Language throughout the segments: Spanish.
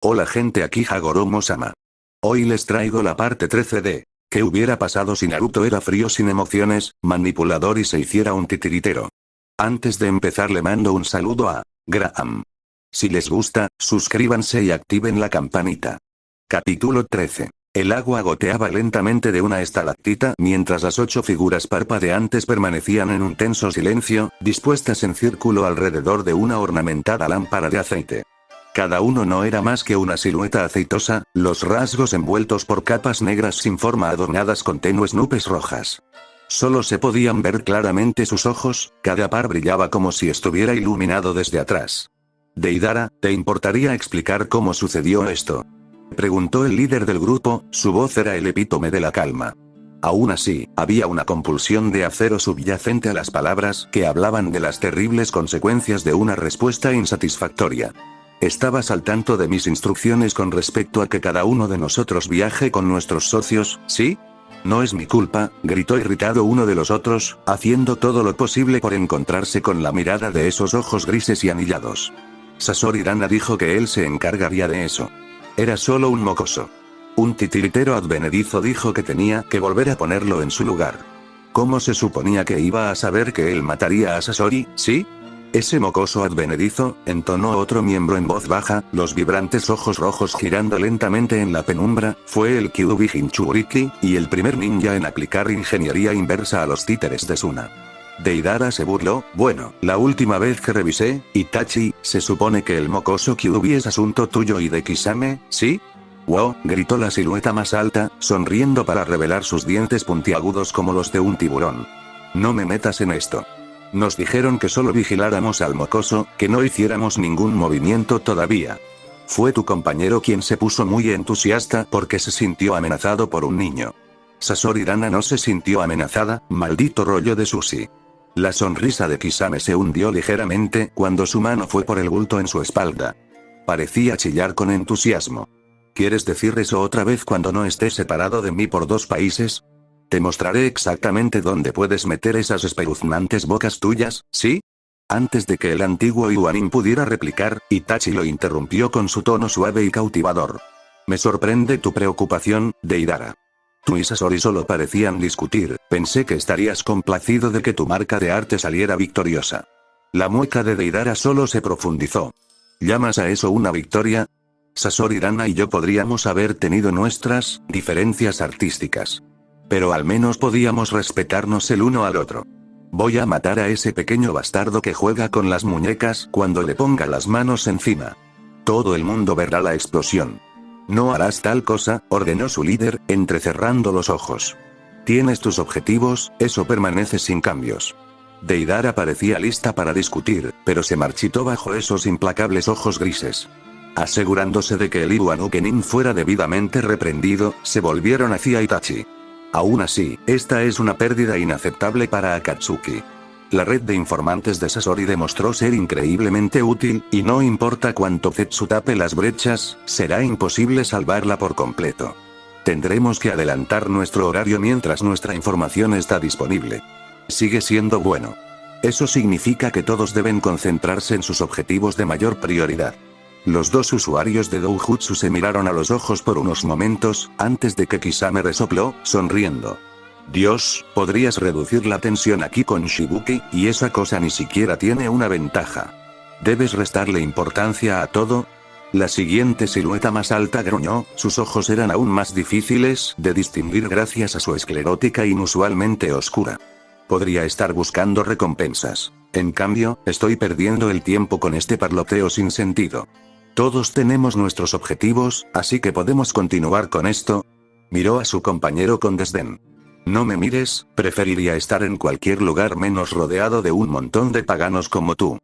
Hola gente, aquí Hagoromo-sama. Hoy les traigo la parte 13 de ¿qué hubiera pasado si Naruto era frío sin emociones, manipulador y se hiciera un titiritero? Antes de empezar le mando un saludo a Graham. Si les gusta, suscríbanse y activen la campanita. Capítulo 13. El agua goteaba lentamente de una estalactita mientras las 8 figuras parpadeantes permanecían en un tenso silencio, dispuestas en círculo alrededor de una ornamentada lámpara de aceite. Cada uno no era más que una silueta aceitosa, los rasgos envueltos por capas negras sin forma adornadas con tenues nubes rojas. Solo se podían ver claramente sus ojos, cada par brillaba como si estuviera iluminado desde atrás. Deidara, ¿te importaría explicar cómo sucedió esto?, preguntó el líder del grupo, su voz era el epítome de la calma. Aún así, había una compulsión de acero subyacente a las palabras que hablaban de las terribles consecuencias de una respuesta insatisfactoria. ¿Estabas al tanto de mis instrucciones con respecto a que cada uno de nosotros viaje con nuestros socios, sí? No es mi culpa, gritó irritado uno de los otros, haciendo todo lo posible por encontrarse con la mirada de esos ojos grises y anillados. Sasori Dana dijo que él se encargaría de eso. Era solo un mocoso. Un titiritero advenedizo dijo que tenía que volver a ponerlo en su lugar. ¿Cómo se suponía que iba a saber que él mataría a Sasori, sí? Ese mocoso advenedizo, entonó otro miembro en voz baja, los vibrantes ojos rojos girando lentamente en la penumbra, fue el Kyuubi Jinchuriki, y el primer ninja en aplicar ingeniería inversa a los títeres de Suna. Deidara se burló, bueno, la última vez que revisé, Itachi, se supone que el mocoso Kyuubi es asunto tuyo y de Kisame, ¿sí? ¡Wow!, gritó la silueta más alta, sonriendo para revelar sus dientes puntiagudos como los de un tiburón. No me metas en esto. Nos dijeron que solo vigiláramos al mocoso, que no hiciéramos ningún movimiento todavía. Fue tu compañero quien se puso muy entusiasta porque se sintió amenazado por un niño. Sasori Dana no se sintió amenazada, maldito rollo de Sushi. La sonrisa de Kisame se hundió ligeramente cuando su mano fue por el bulto en su espalda. Parecía chillar con entusiasmo. ¿Quieres decir eso otra vez cuando no estés separado de mí por 2 países? Te mostraré exactamente dónde puedes meter esas espeluznantes bocas tuyas, ¿sí? Antes de que el antiguo Iwanin pudiera replicar, Itachi lo interrumpió con su tono suave y cautivador. Me sorprende tu preocupación, Deidara. Tú y Sasori solo parecían discutir, pensé que estarías complacido de que tu marca de arte saliera victoriosa. La mueca de Deidara solo se profundizó. ¿Llamas a eso una victoria? Sasori Dana y yo podríamos haber tenido nuestras diferencias artísticas. Pero al menos podíamos respetarnos el uno al otro. Voy a matar a ese pequeño bastardo que juega con las muñecas cuando le ponga las manos encima. Todo el mundo verá la explosión. No harás tal cosa, ordenó su líder, entrecerrando los ojos. Tienes tus objetivos, eso permanece sin cambios. Deidara parecía lista para discutir, pero se marchitó bajo esos implacables ojos grises. Asegurándose de que el Iwano Kenin fuera debidamente reprendido, se volvieron hacia Itachi. Aún así, esta es una pérdida inaceptable para Akatsuki. La red de informantes de Sasori demostró ser increíblemente útil, y no importa cuánto Zetsu tape las brechas, será imposible salvarla por completo. Tendremos que adelantar nuestro horario mientras nuestra información está disponible. Sigue siendo bueno. Eso significa que todos deben concentrarse en sus objetivos de mayor prioridad. Los 2 usuarios de Doujutsu se miraron a los ojos por unos momentos, antes de que Kisame resopló, sonriendo. Dios, podrías reducir la tensión aquí con Shibuki, y esa cosa ni siquiera tiene una ventaja. ¿Debes restarle importancia a todo? La siguiente silueta más alta gruñó, sus ojos eran aún más difíciles de distinguir gracias a su esclerótica inusualmente oscura. Podría estar buscando recompensas. En cambio, estoy perdiendo el tiempo con este parloteo sin sentido. Todos tenemos nuestros objetivos, así que podemos continuar con esto. Miró a su compañero con desdén. No me mires, preferiría estar en cualquier lugar menos rodeado de un montón de paganos como tú.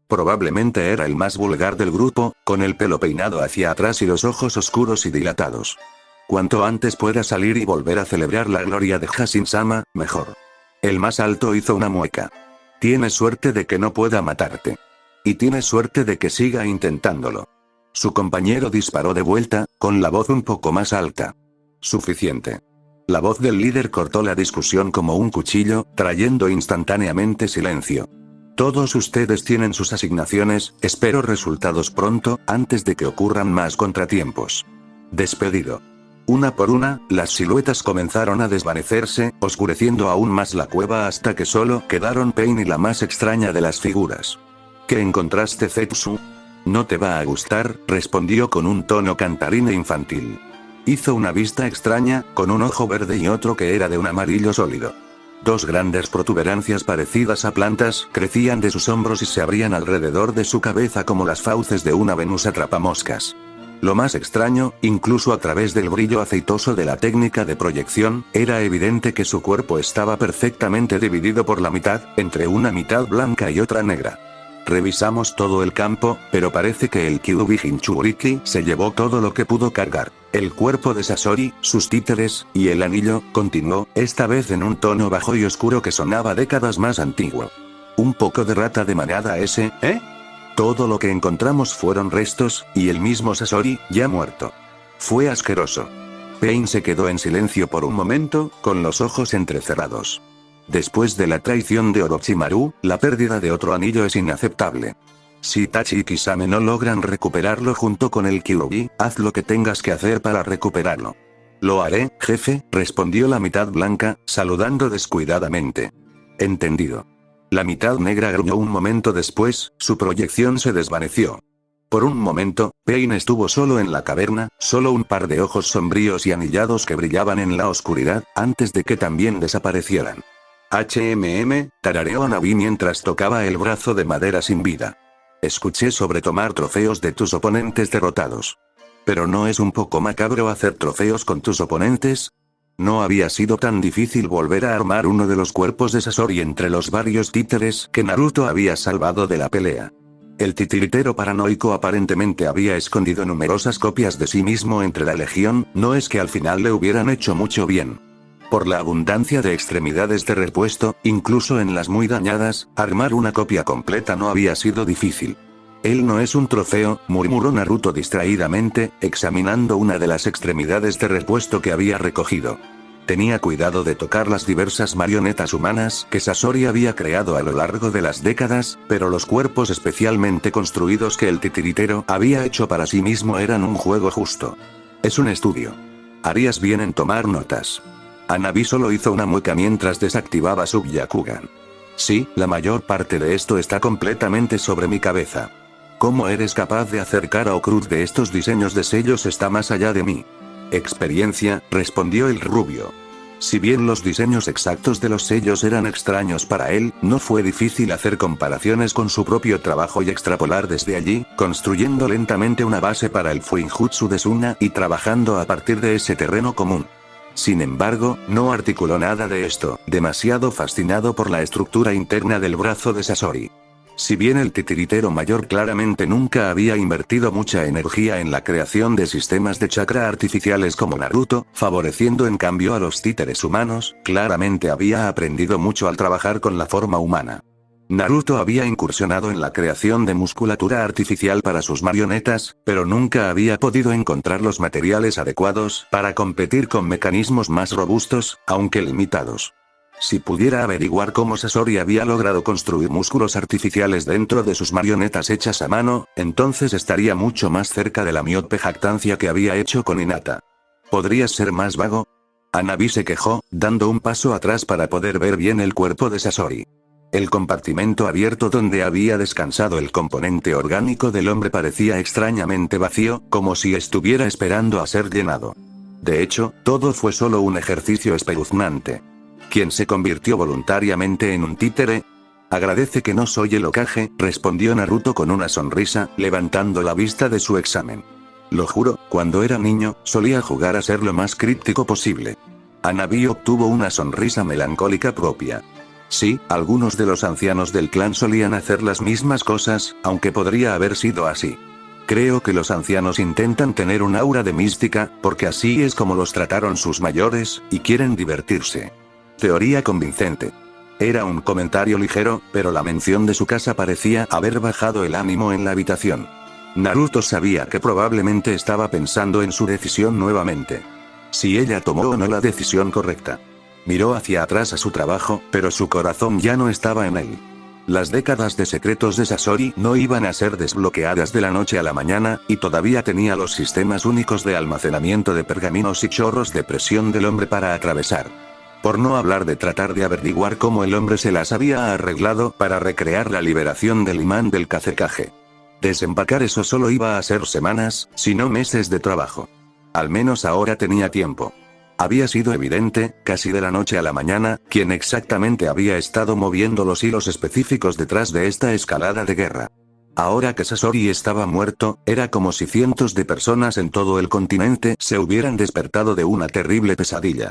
Probablemente era el más vulgar del grupo, con el pelo peinado hacia atrás y los ojos oscuros y dilatados. Cuanto antes pueda salir y volver a celebrar la gloria de Hashin-sama, mejor. El más alto hizo una mueca. Tienes suerte de que no pueda matarte. Y tienes suerte de que siga intentándolo. Su compañero disparó de vuelta, con la voz un poco más alta. Suficiente. La voz del líder cortó la discusión como un cuchillo, trayendo instantáneamente silencio. Todos ustedes tienen sus asignaciones, espero resultados pronto, antes de que ocurran más contratiempos. Despedido. Una por una, las siluetas comenzaron a desvanecerse, oscureciendo aún más la cueva hasta que solo quedaron Pain y la más extraña de las figuras. ¿Qué encontraste, Zetsu? No te va a gustar, respondió con un tono cantarín e infantil. Hizo una vista extraña, con un ojo verde y otro que era de un amarillo sólido. Dos grandes protuberancias parecidas a plantas crecían de sus hombros y se abrían alrededor de su cabeza como las fauces de una Venus atrapamoscas. Lo más extraño, incluso a través del brillo aceitoso de la técnica de proyección, era evidente que su cuerpo estaba perfectamente dividido por la mitad, entre una mitad blanca y otra negra. Revisamos todo el campo, pero parece que el Kyuubi Jinchuriki se llevó todo lo que pudo cargar. El cuerpo de Sasori, sus títeres, y el anillo, continuó, esta vez en un tono bajo y oscuro que sonaba décadas más antiguo. Un poco de rata de manada ese, ¿eh? Todo lo que encontramos fueron restos, y el mismo Sasori, ya muerto. Fue asqueroso. Pain se quedó en silencio por un momento, con los ojos entrecerrados. Después de la traición de Orochimaru, la pérdida de otro anillo es inaceptable. Si Itachi y Kisame no logran recuperarlo junto con el Kyuubi, haz lo que tengas que hacer para recuperarlo. Lo haré, jefe, respondió la mitad blanca, saludando descuidadamente. Entendido. La mitad negra gruñó un momento después, su proyección se desvaneció. Por un momento, Pain estuvo solo en la caverna, solo un par de ojos sombríos y anillados que brillaban en la oscuridad, antes de que también desaparecieran. Tarareó Nami mientras tocaba el brazo de madera sin vida. Escuché sobre tomar trofeos de tus oponentes derrotados. ¿Pero no es un poco macabro hacer trofeos con tus oponentes? No había sido tan difícil volver a armar uno de los cuerpos de Sasori entre los varios títeres que Naruto había salvado de la pelea. El titiritero paranoico aparentemente había escondido numerosas copias de sí mismo entre la legión, no es que al final le hubieran hecho mucho bien. Por la abundancia de extremidades de repuesto, incluso en las muy dañadas, armar una copia completa no había sido difícil. Él no es un trofeo, murmuró Naruto distraídamente, examinando una de las extremidades de repuesto que había recogido. Tenía cuidado de tocar las diversas marionetas humanas que Sasori había creado a lo largo de las décadas, pero los cuerpos especialmente construidos que el titiritero había hecho para sí mismo eran un juego justo. Es un estudio. Harías bien en tomar notas. Hanabi solo hizo una mueca mientras desactivaba su Byakugan. Sí, la mayor parte de esto está completamente sobre mi cabeza. ¿Cómo eres capaz de hacer cara o cruz de estos diseños de sellos está más allá de mí? Experiencia, respondió el rubio. Si bien los diseños exactos de los sellos eran extraños para él, no fue difícil hacer comparaciones con su propio trabajo y extrapolar desde allí, construyendo lentamente una base para el Fuinjutsu de Suna y trabajando a partir de ese terreno común. Sin embargo, no articuló nada de esto, demasiado fascinado por la estructura interna del brazo de Sasori. Si bien el titiritero mayor claramente nunca había invertido mucha energía en la creación de sistemas de chakra artificiales como Naruto, favoreciendo en cambio a los títeres humanos, claramente había aprendido mucho al trabajar con la forma humana. Naruto había incursionado en la creación de musculatura artificial para sus marionetas, pero nunca había podido encontrar los materiales adecuados para competir con mecanismos más robustos, aunque limitados. Si pudiera averiguar cómo Sasori había logrado construir músculos artificiales dentro de sus marionetas hechas a mano, entonces estaría mucho más cerca de la miope jactancia que había hecho con Hinata. ¿Podrías ser más vago? Hanabi se quejó, dando un paso atrás para poder ver bien el cuerpo de Sasori. El compartimento abierto donde había descansado el componente orgánico del hombre parecía extrañamente vacío, como si estuviera esperando a ser llenado. De hecho, todo fue solo un ejercicio espeluznante. ¿Quién se convirtió voluntariamente en un títere? Agradece que no soy el Hokage, respondió Naruto con una sonrisa, levantando la vista de su examen. Lo juro, cuando era niño, solía jugar a ser lo más críptico posible. Hanabi obtuvo una sonrisa melancólica propia. Sí, algunos de los ancianos del clan solían hacer las mismas cosas, aunque podría haber sido así. Creo que los ancianos intentan tener un aura de mística, porque así es como los trataron sus mayores, y quieren divertirse. Teoría convincente. Era un comentario ligero, pero la mención de su casa parecía haber bajado el ánimo en la habitación. Naruto sabía que probablemente estaba pensando en su decisión nuevamente. Si ella tomó o no la decisión correcta. Miró hacia atrás a su trabajo, pero su corazón ya no estaba en él. Las décadas de secretos de Sasori no iban a ser desbloqueadas de la noche a la mañana, y todavía tenía los sistemas únicos de almacenamiento de pergaminos y chorros de presión del hombre para atravesar. Por no hablar de tratar de averiguar cómo el hombre se las había arreglado para recrear la liberación del imán del Kazekage. Desempacar eso solo iba a ser semanas, si no meses de trabajo. Al menos ahora tenía tiempo. Había sido evidente, casi de la noche a la mañana, quién exactamente había estado moviendo los hilos específicos detrás de esta escalada de guerra. Ahora que Sasori estaba muerto, era como si cientos de personas en todo el continente se hubieran despertado de una terrible pesadilla.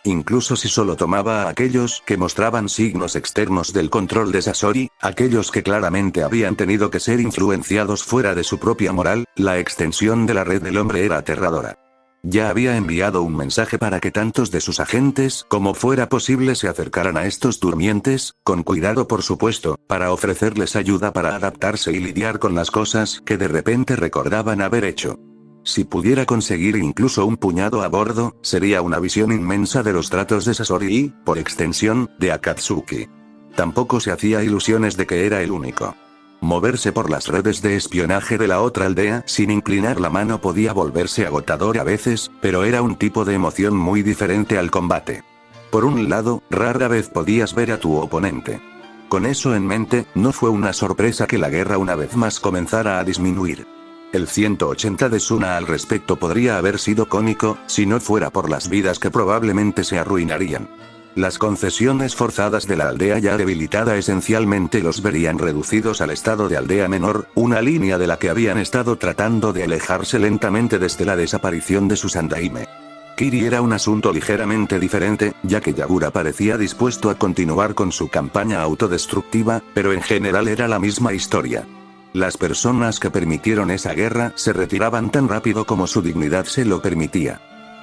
Incluso si solo tomaba a aquellos que mostraban signos externos del control de Sasori, aquellos que claramente habían tenido que ser influenciados fuera de su propia moral, la extensión de la red del hombre era aterradora. Ya había enviado un mensaje para que tantos de sus agentes como fuera posible se acercaran a estos durmientes, con cuidado por supuesto, para ofrecerles ayuda para adaptarse y lidiar con las cosas que de repente recordaban haber hecho. Si pudiera conseguir incluso un puñado a bordo, sería una visión inmensa de los tratos de Sasori y, por extensión, de Akatsuki. Tampoco se hacía ilusiones de que era el único. Moverse por las redes de espionaje de la otra aldea sin inclinar la mano podía volverse agotador a veces, pero era un tipo de emoción muy diferente al combate. Por un lado, rara vez podías ver a tu oponente. Con eso en mente, no fue una sorpresa que la guerra una vez más comenzara a disminuir. El 180 de Suna al respecto podría haber sido cómico, si no fuera por las vidas que probablemente se arruinarían. Las concesiones forzadas de la aldea ya debilitada esencialmente los verían reducidos al estado de aldea menor, una línea de la que habían estado tratando de alejarse lentamente desde la desaparición de sus andaime. Kiri era un asunto ligeramente diferente, ya que Yagura parecía dispuesto a continuar con su campaña autodestructiva, pero en general era la misma historia. Las personas que permitieron esa guerra se retiraban tan rápido como su dignidad se lo permitía.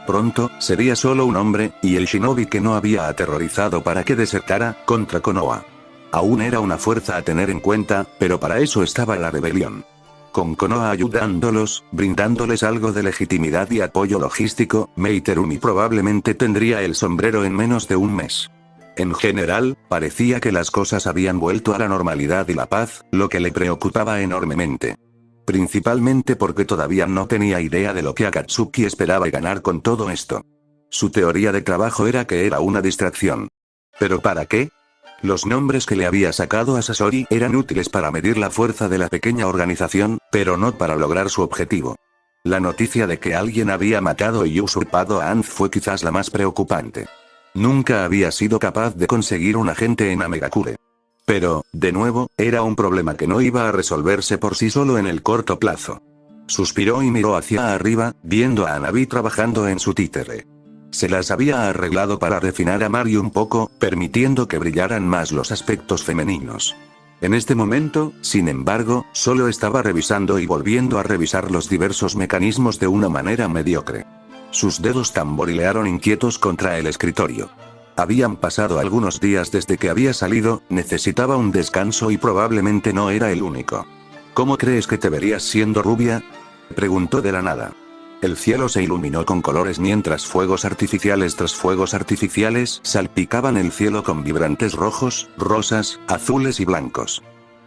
Pronto, sería solo un hombre, y el shinobi que no había aterrorizado para que desertara, contra Konoha. Aún era una fuerza a tener en cuenta, pero para eso estaba la rebelión. Con Konoha ayudándolos, brindándoles algo de legitimidad y apoyo logístico, Meiterumi probablemente tendría el sombrero en menos de un mes. En general, parecía que las cosas habían vuelto a la normalidad y la paz, lo que le preocupaba enormemente. Principalmente porque todavía no tenía idea de lo que Akatsuki esperaba ganar con todo esto. Su teoría de trabajo era que era una distracción. ¿Pero para qué? Los nombres que le había sacado a Sasori eran útiles para medir la fuerza de la pequeña organización, pero no para lograr su objetivo. La noticia de que alguien había matado y usurpado a Anz fue quizás la más preocupante. Nunca había sido capaz de conseguir un agente en Amegakure. Pero, de nuevo, era un problema que no iba a resolverse por sí solo en el corto plazo. Suspiró y miró hacia arriba, viendo a Hanabi trabajando en su títere. Se las había arreglado para refinar a Mari un poco, permitiendo que brillaran más los aspectos femeninos. En este momento, sin embargo, solo estaba revisando y volviendo a revisar los diversos mecanismos de una manera mediocre. Sus dedos tamborilearon inquietos contra el escritorio. Habían pasado algunos días desde que había salido, necesitaba un descanso y probablemente no era el único. ¿Cómo crees que te verías siendo rubia?, preguntó de la nada. El cielo se iluminó con colores mientras fuegos artificiales tras fuegos artificiales salpicaban el cielo con vibrantes rojos, rosas, azules y blancos.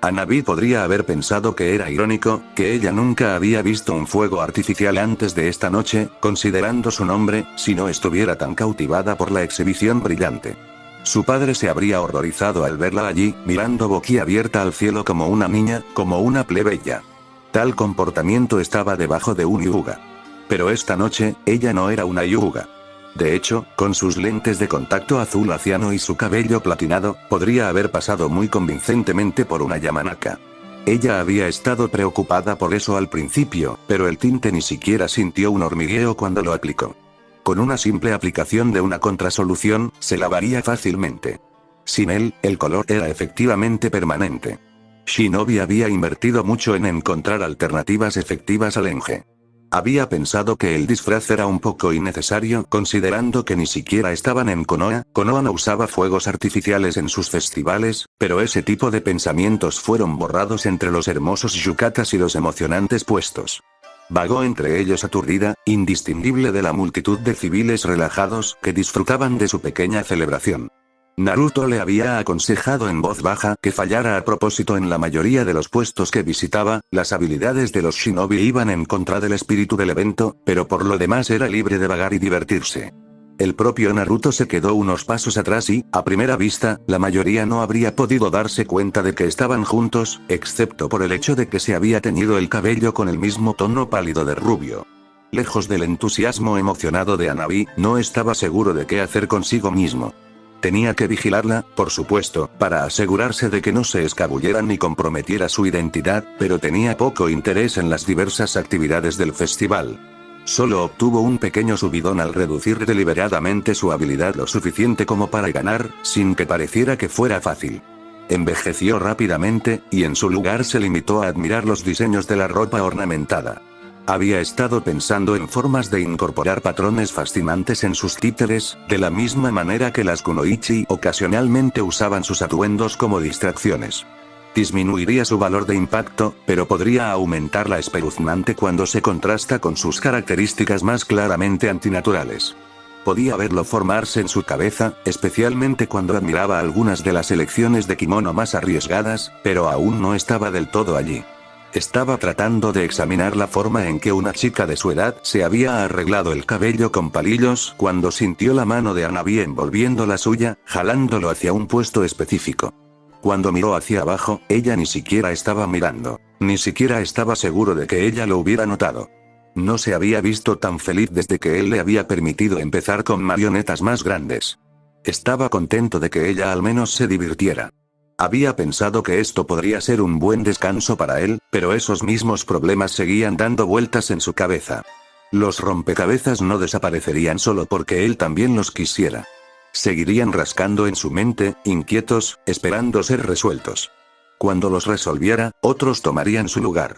Hanabi podría haber pensado que era irónico, que ella nunca había visto un fuego artificial antes de esta noche, considerando su nombre, si no estuviera tan cautivada por la exhibición brillante. Su padre se habría horrorizado al verla allí, mirando boquiabierta al cielo como una niña, como una plebeya. Tal comportamiento estaba debajo de un yuga. Pero esta noche, ella no era una yuga. De hecho, con sus lentes de contacto azul aciano y su cabello platinado, podría haber pasado muy convincentemente por una Yamanaka. Ella había estado preocupada por eso al principio, pero el tinte ni siquiera sintió un hormigueo cuando lo aplicó. Con una simple aplicación de una contrasolución, se lavaría fácilmente. Sin él, el color era efectivamente permanente. Shinobi había invertido mucho en encontrar alternativas efectivas al enje. Había pensado que el disfraz era un poco innecesario considerando que ni siquiera estaban en Konoha. Konoha no usaba fuegos artificiales en sus festivales, pero ese tipo de pensamientos fueron borrados entre los hermosos yukatas y los emocionantes puestos. Vagó entre ellos aturdida, indistinguible de la multitud de civiles relajados que disfrutaban de su pequeña celebración. Naruto le había aconsejado en voz baja que fallara a propósito en la mayoría de los puestos que visitaba, las habilidades de los shinobi iban en contra del espíritu del evento, pero por lo demás era libre de vagar y divertirse. El propio Naruto se quedó unos pasos atrás y, a primera vista, la mayoría no habría podido darse cuenta de que estaban juntos, excepto por el hecho de que se había teñido el cabello con el mismo tono pálido de rubio. Lejos del entusiasmo emocionado de Hanabi, no estaba seguro de qué hacer consigo mismo. Tenía que vigilarla, por supuesto, para asegurarse de que no se escabullera ni comprometiera su identidad, pero tenía poco interés en las diversas actividades del festival. Solo obtuvo un pequeño subidón al reducir deliberadamente su habilidad lo suficiente como para ganar, sin que pareciera que fuera fácil. Envejeció rápidamente, y en su lugar se limitó a admirar los diseños de la ropa ornamentada. Había estado pensando en formas de incorporar patrones fascinantes en sus títeres, de la misma manera que las kunoichi ocasionalmente usaban sus atuendos como distracciones. Disminuiría su valor de impacto, pero podría aumentar la espeluznante cuando se contrasta con sus características más claramente antinaturales. Podía verlo formarse en su cabeza, especialmente cuando admiraba algunas de las elecciones de kimono más arriesgadas, pero aún no estaba del todo allí. Estaba tratando de examinar la forma en que una chica de su edad se había arreglado el cabello con palillos cuando sintió la mano de Hanabi envolviendo la suya, jalándolo hacia un puesto específico. Cuando miró hacia abajo, ella ni siquiera estaba mirando, ni siquiera estaba seguro de que ella lo hubiera notado. No se había visto tan feliz desde que él le había permitido empezar con marionetas más grandes. Estaba contento de que ella al menos se divirtiera. Había pensado que esto podría ser un buen descanso para él, pero esos mismos problemas seguían dando vueltas en su cabeza. Los rompecabezas no desaparecerían solo porque él también los quisiera. Seguirían rascando en su mente, inquietos, esperando ser resueltos. Cuando los resolviera, otros tomarían su lugar.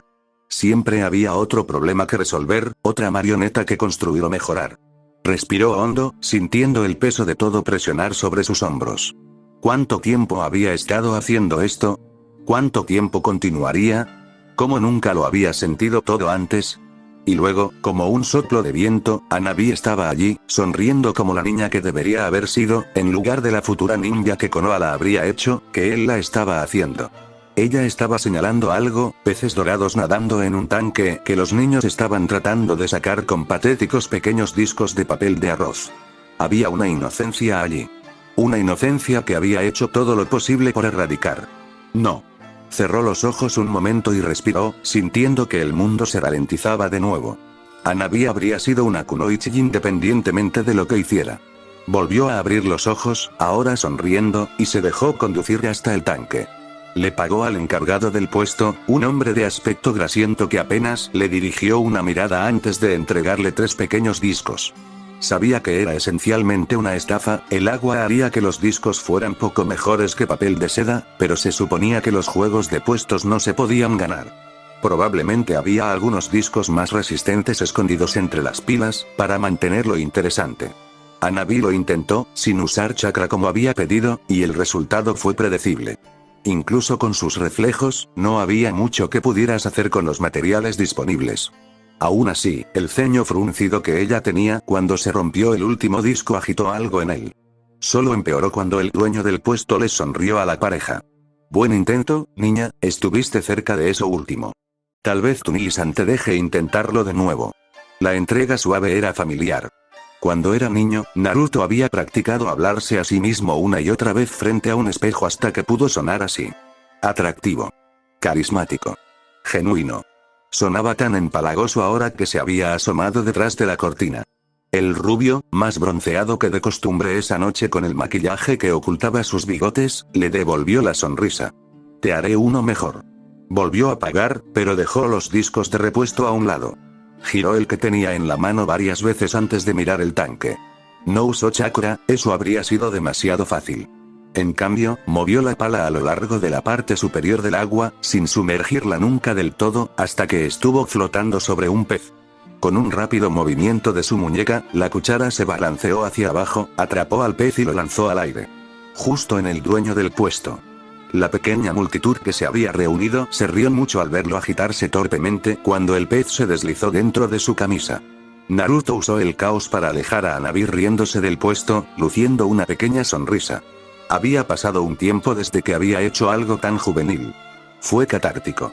Siempre había otro problema que resolver, otra marioneta que construir o mejorar. Respiró hondo, sintiendo el peso de todo presionar sobre sus hombros. ¿Cuánto tiempo había estado haciendo esto? ¿Cuánto tiempo continuaría? ¿Cómo nunca lo había sentido todo antes? Y luego, como un soplo de viento, Hanabi estaba allí, sonriendo como la niña que debería haber sido, en lugar de la futura ninja que Konoha la habría hecho, que él la estaba haciendo. Ella estaba señalando algo, peces dorados nadando en un tanque, que los niños estaban tratando de sacar con patéticos pequeños discos de papel de arroz. Había una inocencia allí. Una inocencia que había hecho todo lo posible por erradicar. No. Cerró los ojos un momento y respiró, sintiendo que el mundo se ralentizaba de nuevo. Hanabi habría sido una kunoichi independientemente de lo que hiciera. Volvió a abrir los ojos, ahora sonriendo, y se dejó conducir hasta el tanque. Le pagó al encargado del puesto, un hombre de aspecto grasiento que apenas le dirigió una mirada antes de entregarle 3 pequeños discos. Sabía que era esencialmente una estafa, el agua haría que los discos fueran poco mejores que papel de seda, pero se suponía que los juegos de puestos no se podían ganar. Probablemente había algunos discos más resistentes escondidos entre las pilas, para mantenerlo interesante. Hanabi lo intentó, sin usar chakra como había pedido, y el resultado fue predecible. Incluso con sus reflejos, no había mucho que pudieras hacer con los materiales disponibles. Aún así, el ceño fruncido que ella tenía cuando se rompió el último disco agitó algo en él. Solo empeoró cuando el dueño del puesto les sonrió a la pareja. Buen intento, niña, estuviste cerca de eso último. Tal vez Tuni-san te deje intentarlo de nuevo. La entrega suave era familiar. Cuando era niño, Naruto había practicado hablarse a sí mismo una y otra vez frente a un espejo hasta que pudo sonar así. Atractivo. Carismático. Genuino. Sonaba tan empalagoso ahora que se había asomado detrás de la cortina. El rubio, más bronceado que de costumbre esa noche con el maquillaje que ocultaba sus bigotes, le devolvió la sonrisa. Te haré uno mejor. Volvió a pagar, pero dejó los discos de repuesto a un lado. Giró el que tenía en la mano varias veces antes de mirar el tanque. No usó chakra, eso habría sido demasiado fácil. En cambio, movió la pala a lo largo de la parte superior del agua, sin sumergirla nunca del todo, hasta que estuvo flotando sobre un pez. Con un rápido movimiento de su muñeca, la cuchara se balanceó hacia abajo, atrapó al pez y lo lanzó al aire. Justo en el dueño del puesto. La pequeña multitud que se había reunido se rió mucho al verlo agitarse torpemente cuando el pez se deslizó dentro de su camisa. Naruto usó el caos para alejar a Hanabi riéndose del puesto, luciendo una pequeña sonrisa. Había pasado un tiempo desde que había hecho algo tan juvenil. Fue catártico.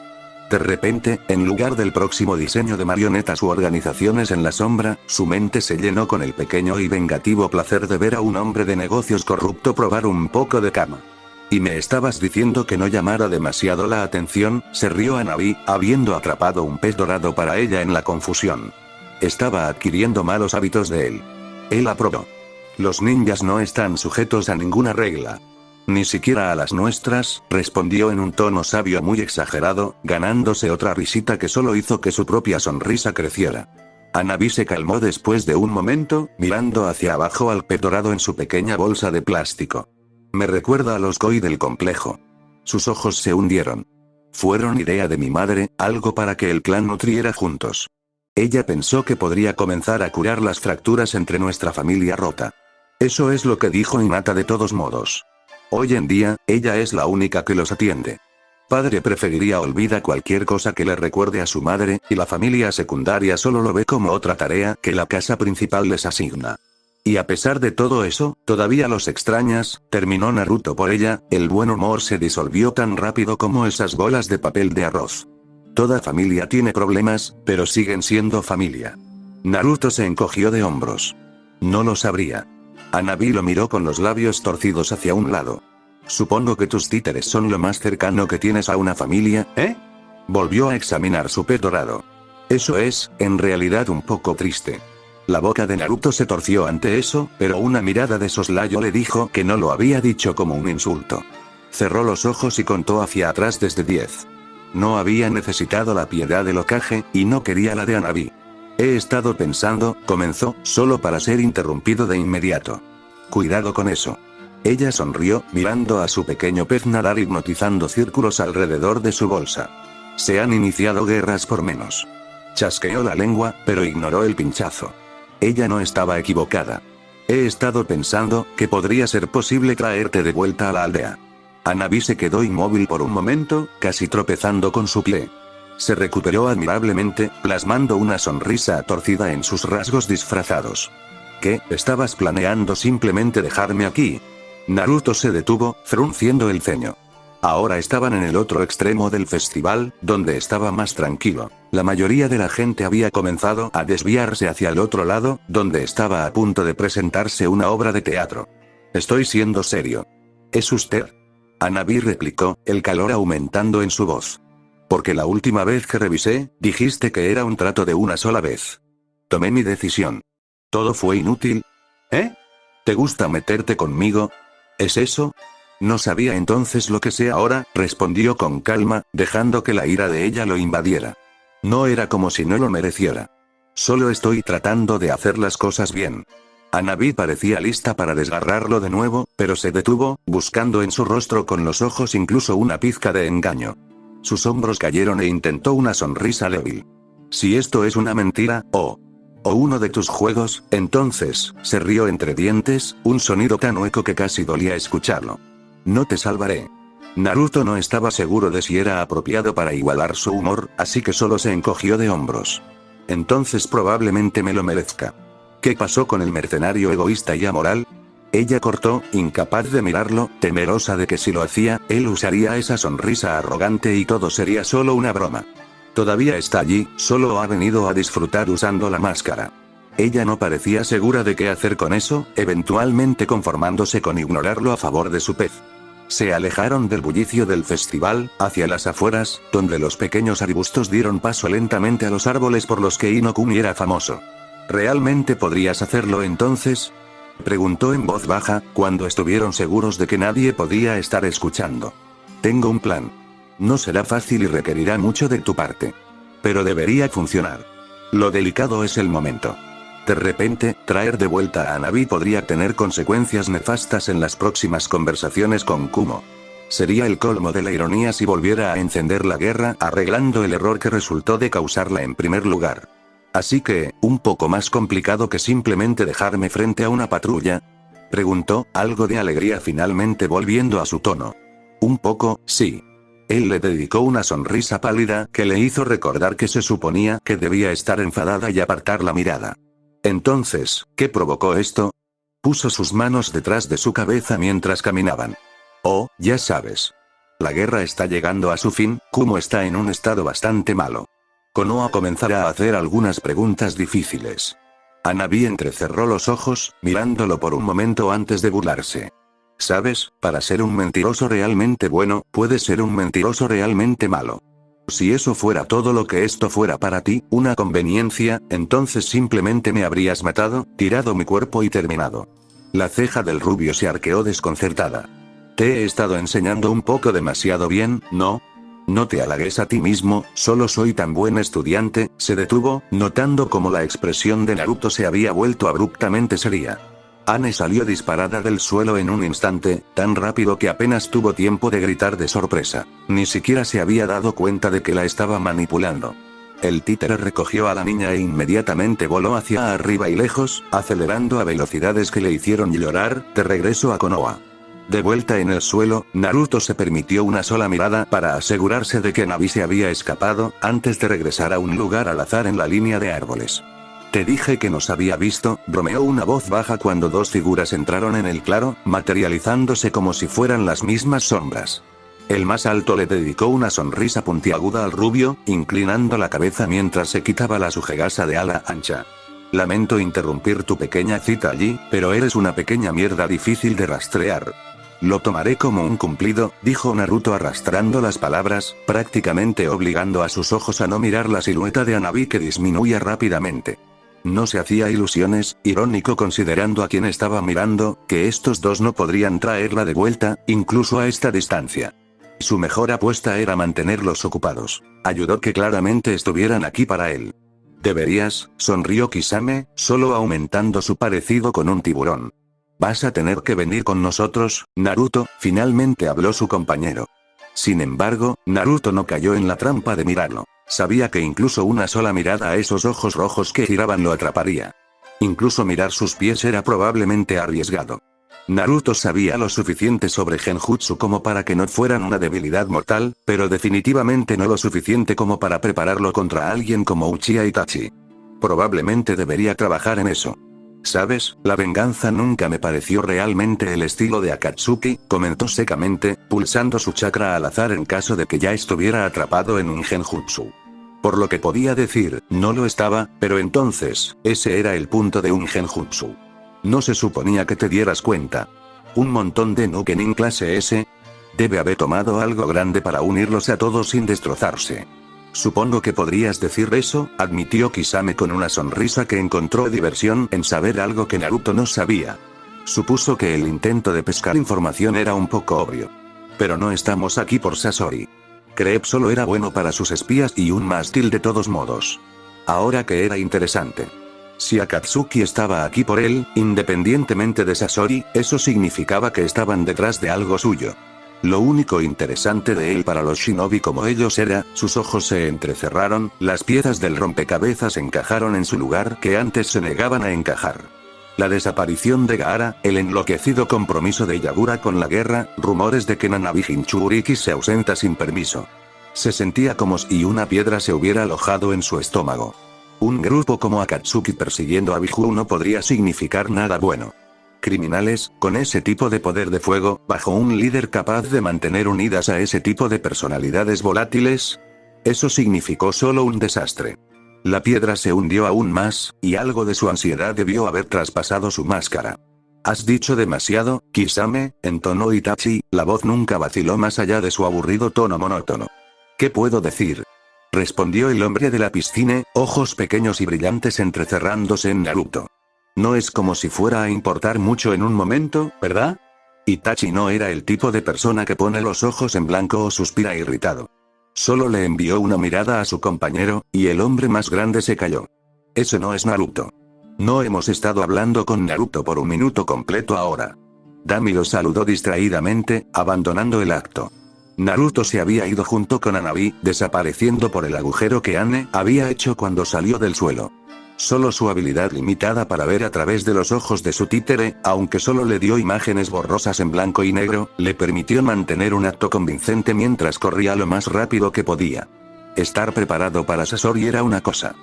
De repente, en lugar del próximo diseño de marionetas u organizaciones en la sombra, su mente se llenó con el pequeño y vengativo placer de ver a un hombre de negocios corrupto probar un poco de cama. ¿Y me estabas diciendo que no llamara demasiado la atención?, se rió Hanabi, habiendo atrapado un pez dorado para ella en la confusión. Estaba adquiriendo malos hábitos de él. Él aprobó. Los ninjas no están sujetos a ninguna regla. Ni siquiera a las nuestras, respondió en un tono sabio muy exagerado, ganándose otra risita que solo hizo que su propia sonrisa creciera. Hanabi se calmó después de un momento, mirando hacia abajo al pez dorado en su pequeña bolsa de plástico. Me recuerda a los koi del complejo. Sus ojos se hundieron. Fueron idea de mi madre, algo para que el clan nutriera juntos. Ella pensó que podría comenzar a curar las fracturas entre nuestra familia rota. Eso es lo que dijo Hinata de todos modos. Hoy en día, ella es la única que los atiende. Padre preferiría olvidar cualquier cosa que le recuerde a su madre, y la familia secundaria solo lo ve como otra tarea que la casa principal les asigna. Y a pesar de todo eso, todavía los extrañas, terminó Naruto por ella, el buen humor se disolvió tan rápido como esas bolas de papel de arroz. Toda familia tiene problemas, pero siguen siendo familia. Naruto se encogió de hombros. No lo sabría. Hanabi lo miró con los labios torcidos hacia un lado. Supongo que tus títeres son lo más cercano que tienes a una familia, ¿eh? Volvió a examinar su pez dorado. Eso es, en realidad un poco triste. La boca de Naruto se torció ante eso, pero una mirada de soslayo le dijo que no lo había dicho como un insulto. Cerró los ojos y contó hacia atrás desde 10. No había necesitado la piedad del Hokage, y no quería la de Hanabi. He estado pensando, comenzó, solo para ser interrumpido de inmediato. Cuidado con eso. Ella sonrió, mirando a su pequeño pez nadar hipnotizando círculos alrededor de su bolsa. Se han iniciado guerras por menos. Chasqueó la lengua, pero ignoró el pinchazo. Ella no estaba equivocada. He estado pensando que podría ser posible traerte de vuelta a la aldea. Hanabi se quedó inmóvil por un momento, casi tropezando con su pie. Se recuperó admirablemente, plasmando una sonrisa torcida en sus rasgos disfrazados. ¿Qué, estabas planeando simplemente dejarme aquí? Naruto se detuvo, frunciendo el ceño. Ahora estaban en el otro extremo del festival, donde estaba más tranquilo. La mayoría de la gente había comenzado a desviarse hacia el otro lado, donde estaba a punto de presentarse una obra de teatro. Estoy siendo serio. ¿Es usted? Hanabi replicó, el calor aumentando en su voz. Porque la última vez que revisé, dijiste que era un trato de una sola vez. Tomé mi decisión. ¿Todo fue inútil? ¿Eh? ¿Te gusta meterte conmigo? ¿Es eso? No sabía entonces lo que sé ahora, respondió con calma, dejando que la ira de ella lo invadiera. No era como si no lo mereciera. Solo estoy tratando de hacer las cosas bien. Hanabi parecía lista para desgarrarlo de nuevo, pero se detuvo, buscando en su rostro con los ojos incluso una pizca de engaño. Sus hombros cayeron e intentó una sonrisa débil. Si esto es una mentira, o uno de tus juegos, entonces, se rió entre dientes, un sonido tan hueco que casi dolía escucharlo. No te salvaré. Naruto no estaba seguro de si era apropiado para igualar su humor, así que solo se encogió de hombros. Entonces probablemente me lo merezca. ¿Qué pasó con el mercenario egoísta y amoral? Ella cortó, incapaz de mirarlo, temerosa de que si lo hacía, él usaría esa sonrisa arrogante y todo sería solo una broma. Todavía está allí, solo ha venido a disfrutar usando la máscara. Ella no parecía segura de qué hacer con eso, eventualmente conformándose con ignorarlo a favor de su pez. Se alejaron del bullicio del festival, hacia las afueras, donde los pequeños arbustos dieron paso lentamente a los árboles por los que Ino-kun era famoso. ¿Realmente podrías hacerlo entonces? Preguntó en voz baja, cuando estuvieron seguros de que nadie podía estar escuchando. Tengo un plan. No será fácil y requerirá mucho de tu parte. Pero debería funcionar. Lo delicado es el momento. De repente, traer de vuelta a Hanabi podría tener consecuencias nefastas en las próximas conversaciones con Kumo. Sería el colmo de la ironía si volviera a encender la guerra, arreglando el error que resultó de causarla en primer lugar. Así que, un poco más complicado que simplemente dejarme frente a una patrulla. Preguntó, algo de alegría finalmente volviendo a su tono. Un poco, sí. Él le dedicó una sonrisa pálida que le hizo recordar que se suponía que debía estar enfadada y apartar la mirada. Entonces, ¿qué provocó esto? Puso sus manos detrás de su cabeza mientras caminaban. Oh, ya sabes. La guerra está llegando a su fin, Kumo está en un estado bastante malo. Konoha comenzará a hacer algunas preguntas difíciles. Hanabi entrecerró los ojos, mirándolo por un momento antes de burlarse. ¿Sabes? Para ser un mentiroso realmente bueno, puedes ser un mentiroso realmente malo. Si eso fuera todo lo que esto fuera para ti, una conveniencia, entonces simplemente me habrías matado, tirado mi cuerpo y terminado. La ceja del rubio se arqueó desconcertada. Te he estado enseñando un poco demasiado bien, ¿no? No te halagues a ti mismo, solo soy tan buen estudiante. Se detuvo, notando cómo la expresión de Naruto se había vuelto abruptamente seria. Anne salió disparada del suelo en un instante, tan rápido que apenas tuvo tiempo de gritar de sorpresa. Ni siquiera se había dado cuenta de que la estaba manipulando. El títere recogió a la niña e inmediatamente voló hacia arriba y lejos, acelerando a velocidades que le hicieron llorar, de regreso a Konoha. De vuelta en el suelo, Naruto se permitió una sola mirada para asegurarse de que Hanabi se había escapado, antes de regresar a un lugar al azar en la línea de árboles. Te dije que nos había visto, bromeó una voz baja cuando dos figuras entraron en el claro, materializándose como si fueran las mismas sombras. El más alto le dedicó una sonrisa puntiaguda al rubio, inclinando la cabeza mientras se quitaba la sujegasa de ala ancha. Lamento interrumpir tu pequeña cita allí, pero eres una pequeña mierda difícil de rastrear. Lo tomaré como un cumplido, dijo Naruto arrastrando las palabras, prácticamente obligando a sus ojos a no mirar la silueta de Hanabi que disminuía rápidamente. No se hacía ilusiones, irónico considerando a quien estaba mirando, que estos dos no podrían traerla de vuelta, incluso a esta distancia. Su mejor apuesta era mantenerlos ocupados. Ayudó que claramente estuvieran aquí para él. Deberías, sonrió Kisame, solo aumentando su parecido con un tiburón. Vas a tener que venir con nosotros, Naruto, finalmente habló su compañero. Sin embargo, Naruto no cayó en la trampa de mirarlo. Sabía que incluso una sola mirada a esos ojos rojos que giraban lo atraparía. Incluso mirar sus pies era probablemente arriesgado. Naruto sabía lo suficiente sobre Genjutsu como para que no fueran una debilidad mortal, pero definitivamente no lo suficiente como para prepararlo contra alguien como Uchiha Itachi. Probablemente debería trabajar en eso. ¿Sabes? La venganza nunca me pareció realmente el estilo de Akatsuki, comentó secamente, pulsando su chakra al azar en caso de que ya estuviera atrapado en un genjutsu. Por lo que podía decir, no lo estaba, pero entonces, ese era el punto de un genjutsu. No se suponía que te dieras cuenta. Un montón de Nukenin clase S. Debe haber tomado algo grande para unirlos a todos sin destrozarse. Supongo que podrías decir eso, admitió Kisame con una sonrisa que encontró diversión en saber algo que Naruto no sabía. Supuso que el intento de pescar información era un poco obvio. Pero no estamos aquí por Sasori. Creep solo era bueno para sus espías y un mástil de todos modos. Ahora que era interesante. Si Akatsuki estaba aquí por él, independientemente de Sasori, eso significaba que estaban detrás de algo suyo. Lo único interesante de él para los shinobi como ellos era, sus ojos se entrecerraron, las piezas del rompecabezas encajaron en su lugar que antes se negaban a encajar. La desaparición de Gaara, el enloquecido compromiso de Yagura con la guerra, rumores de que Nanabi Jinchuriki se ausenta sin permiso. Se sentía como si una piedra se hubiera alojado en su estómago. Un grupo como Akatsuki persiguiendo a Biju no podría significar nada bueno. Criminales, con ese tipo de poder de fuego, bajo un líder capaz de mantener unidas a ese tipo de personalidades volátiles. Eso significó solo un desastre. La piedra se hundió aún más, y algo de su ansiedad debió haber traspasado su máscara. Has dicho demasiado, Kisame, entonó Itachi, la voz nunca vaciló más allá de su aburrido tono monótono. ¿Qué puedo decir? Respondió el hombre de la piscina, ojos pequeños y brillantes entrecerrándose en Naruto. No es como si fuera a importar mucho en un momento, ¿verdad? Itachi no era el tipo de persona que pone los ojos en blanco o suspira irritado. Solo le envió una mirada a su compañero, y el hombre más grande se calló. Eso no es Naruto. No hemos estado hablando con Naruto por un minuto completo ahora. Dami lo saludó distraídamente, abandonando el acto. Naruto se había ido junto con Hanabi, desapareciendo por el agujero que Anne había hecho cuando salió del suelo. Solo su habilidad limitada para ver a través de los ojos de su títere, aunque solo le dio imágenes borrosas en blanco y negro, le permitió mantener un acto convincente mientras corría lo más rápido que podía. Estar preparado para Sasori era una cosa.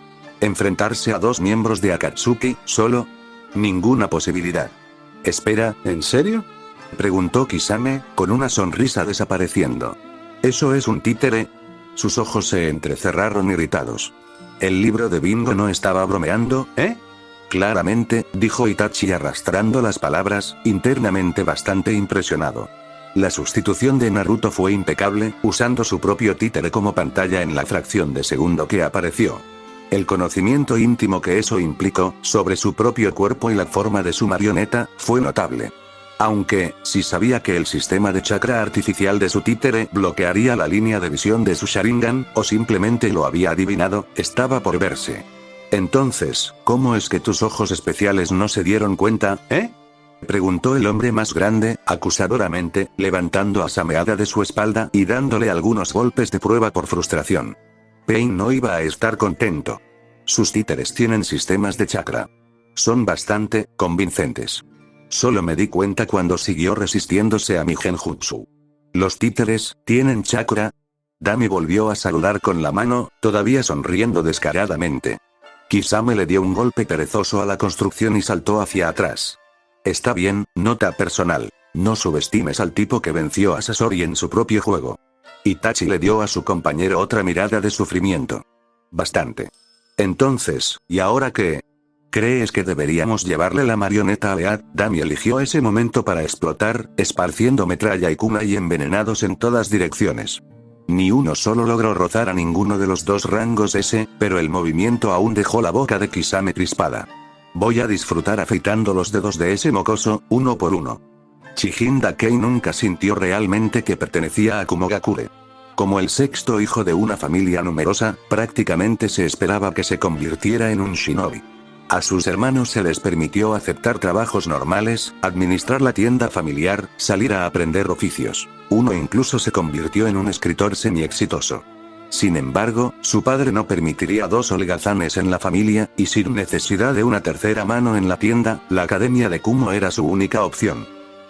Enfrentarse a dos miembros de Akatsuki, solo. Ninguna posibilidad. Espera, ¿en serio? Preguntó Kisame, con una sonrisa desapareciendo. ¿Eso es un títere? Sus ojos se entrecerraron irritados. El libro de bingo no estaba bromeando, ¿eh? Claramente, dijo Itachi arrastrando las palabras, internamente bastante impresionado. La sustitución de Naruto fue impecable, usando su propio títere como pantalla en la fracción de segundo que apareció. El conocimiento íntimo que eso implicó, sobre su propio cuerpo y la forma de su marioneta, fue notable. Aunque, si sabía que el sistema de chakra artificial de su títere bloquearía la línea de visión de su Sharingan, o simplemente lo había adivinado, estaba por verse. Entonces, ¿cómo es que tus ojos especiales no se dieron cuenta, eh? Preguntó el hombre más grande, acusadoramente, levantando a Sameada de su espalda y dándole algunos golpes de prueba por frustración. Pain no iba a estar contento. Sus títeres tienen sistemas de chakra. Son bastante convincentes. Solo me di cuenta cuando siguió resistiéndose a mi genjutsu. ¿Los títeres tienen chakra? Dami volvió a saludar con la mano, todavía sonriendo descaradamente. Kisame le dio un golpe perezoso a la construcción y saltó hacia atrás. Está bien, nota personal. No subestimes al tipo que venció a Sasori en su propio juego. Itachi le dio a su compañero otra mirada de sufrimiento. Bastante. Entonces, ¿y ahora qué? ¿Crees que deberíamos llevarle la marioneta a Lead? Dami eligió ese momento para explotar, esparciendo metralla y kunai envenenados en todas direcciones. Ni uno solo logró rozar a ninguno de los dos rangos S, pero el movimiento aún dejó la boca de Kisame crispada. Voy a disfrutar afeitando los dedos de ese mocoso, uno por uno. Chijin Dakei nunca sintió realmente que pertenecía a Kumogakure. Como el sexto hijo de una familia numerosa, prácticamente se esperaba que se convirtiera en un shinobi. A sus hermanos se les permitió aceptar trabajos normales, administrar la tienda familiar, salir a aprender oficios. Uno incluso se convirtió en un escritor semi-exitoso. Sin embargo, su padre no permitiría dos holgazanes en la familia, y sin necesidad de una tercera mano en la tienda, la academia de Kumo era su única opción.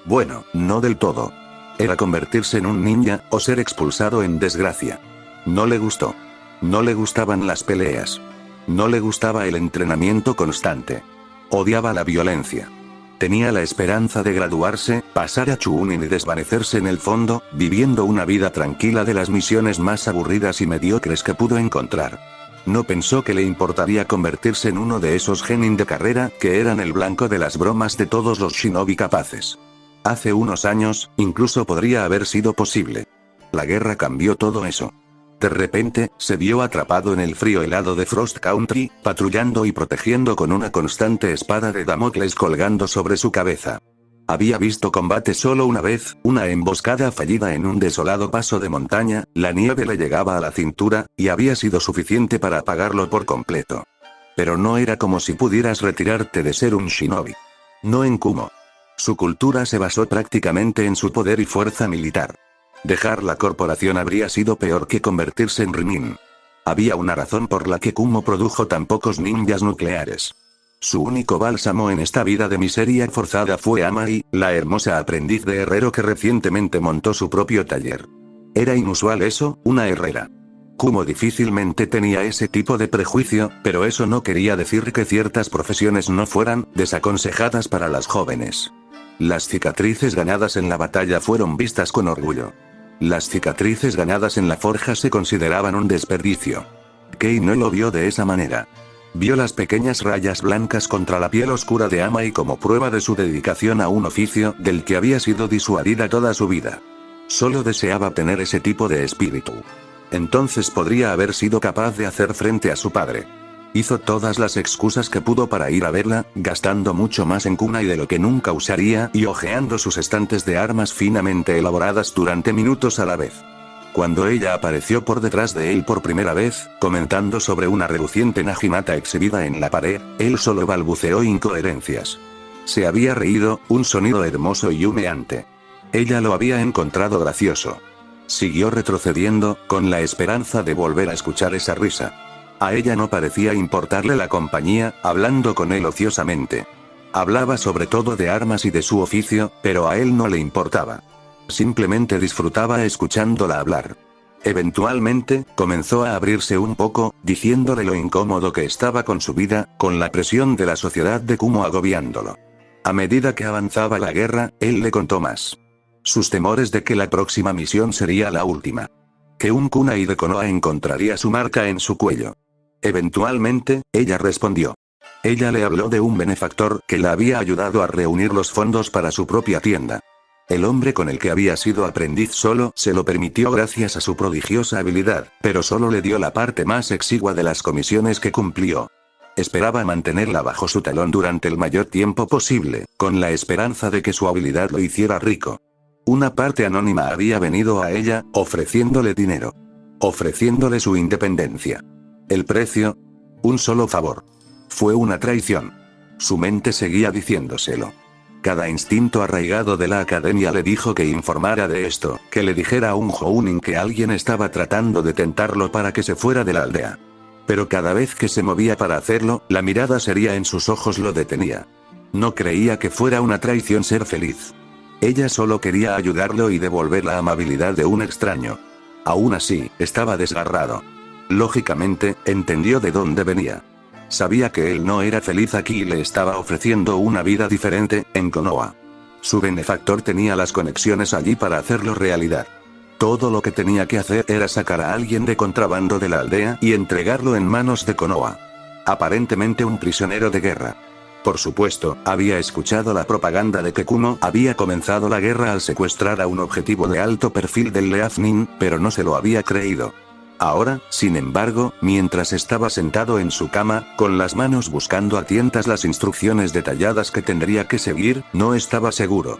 Bueno, no del todo. Era convertirse en un ninja, o ser expulsado en desgracia. No le gustó. No le gustaban las peleas. No le gustaba el entrenamiento constante. Odiaba la violencia. Tenía la esperanza de graduarse, pasar a Chunin y desvanecerse en el fondo, viviendo una vida tranquila de las misiones más aburridas y mediocres que pudo encontrar. No pensó que le importaría convertirse en uno de esos genin de carrera que eran el blanco de las bromas de todos los shinobi capaces. Hace unos años, incluso podría haber sido posible. La guerra cambió todo eso. De repente, se vio atrapado en el frío helado de Frost Country, patrullando y protegiendo con una constante espada de Damocles colgando sobre su cabeza. Había visto combate solo una vez, una emboscada fallida en un desolado paso de montaña, la nieve le llegaba a la cintura, y había sido suficiente para apagarlo por completo. Pero no era como si pudieras retirarte de ser un shinobi. No en Kumo. Su cultura se basó prácticamente en su poder y fuerza militar. Dejar la corporación habría sido peor que convertirse en Rinin. Había una razón por la que Kumo produjo tan pocos ninjas nucleares. Su único bálsamo en esta vida de miseria forzada fue Amai, la hermosa aprendiz de herrero que recientemente montó su propio taller. Era inusual eso, una herrera. Kumo difícilmente tenía ese tipo de prejuicio, pero eso no quería decir que ciertas profesiones no fueran desaconsejadas para las jóvenes. Las cicatrices ganadas en la batalla fueron vistas con orgullo. Las cicatrices ganadas en la forja se consideraban un desperdicio. Kei no lo vio de esa manera. Vio las pequeñas rayas blancas contra la piel oscura de Amai como prueba de su dedicación a un oficio del que había sido disuadida toda su vida. Solo deseaba tener ese tipo de espíritu. Entonces podría haber sido capaz de hacer frente a su padre. Hizo todas las excusas que pudo para ir a verla, gastando mucho más en kunai de lo que nunca usaría y hojeando sus estantes de armas finamente elaboradas durante minutos a la vez. Cuando ella apareció por detrás de él por primera vez, comentando sobre una reluciente naginata exhibida en la pared, él solo balbuceó incoherencias. Se había reído, un sonido hermoso y humeante. Ella lo había encontrado gracioso. Siguió retrocediendo, con la esperanza de volver a escuchar esa risa. A ella no parecía importarle la compañía, hablando con él ociosamente. Hablaba sobre todo de armas y de su oficio, pero a él no le importaba. Simplemente disfrutaba escuchándola hablar. Eventualmente, comenzó a abrirse un poco, diciéndole lo incómodo que estaba con su vida, con la presión de la sociedad de Kumo agobiándolo. A medida que avanzaba la guerra, él le contó más. Sus temores de que la próxima misión sería la última. Que un kunai de Konoha encontraría su marca en su cuello. Eventualmente, ella respondió. Ella le habló de un benefactor que la había ayudado a reunir los fondos para su propia tienda. El hombre con el que había sido aprendiz solo se lo permitió gracias a su prodigiosa habilidad, pero solo le dio la parte más exigua de las comisiones que cumplió. Esperaba mantenerla bajo su talón durante el mayor tiempo posible, con la esperanza de que su habilidad lo hiciera rico. Una parte anónima había venido a ella, ofreciéndole dinero. Ofreciéndole su independencia. El precio. Un solo favor. Fue una traición. Su mente seguía diciéndoselo. Cada instinto arraigado de la academia le dijo que informara de esto, que le dijera a un Jounin que alguien estaba tratando de tentarlo para que se fuera de la aldea. Pero cada vez que se movía para hacerlo, la mirada seria en sus ojos lo detenía. No creía que fuera una traición ser feliz. Ella solo quería ayudarlo y devolver la amabilidad de un extraño. Aún así, estaba desgarrado. Lógicamente, entendió de dónde venía. Sabía que él no era feliz aquí y le estaba ofreciendo una vida diferente, en Konoha. Su benefactor tenía las conexiones allí para hacerlo realidad. Todo lo que tenía que hacer era sacar a alguien de contrabando de la aldea y entregarlo en manos de Konoha. Aparentemente un prisionero de guerra. Por supuesto, había escuchado la propaganda de que Kumo había comenzado la guerra al secuestrar a un objetivo de alto perfil del Leafnin, pero no se lo había creído. Ahora, sin embargo, mientras estaba sentado en su cama, con las manos buscando a tientas las instrucciones detalladas que tendría que seguir, no estaba seguro.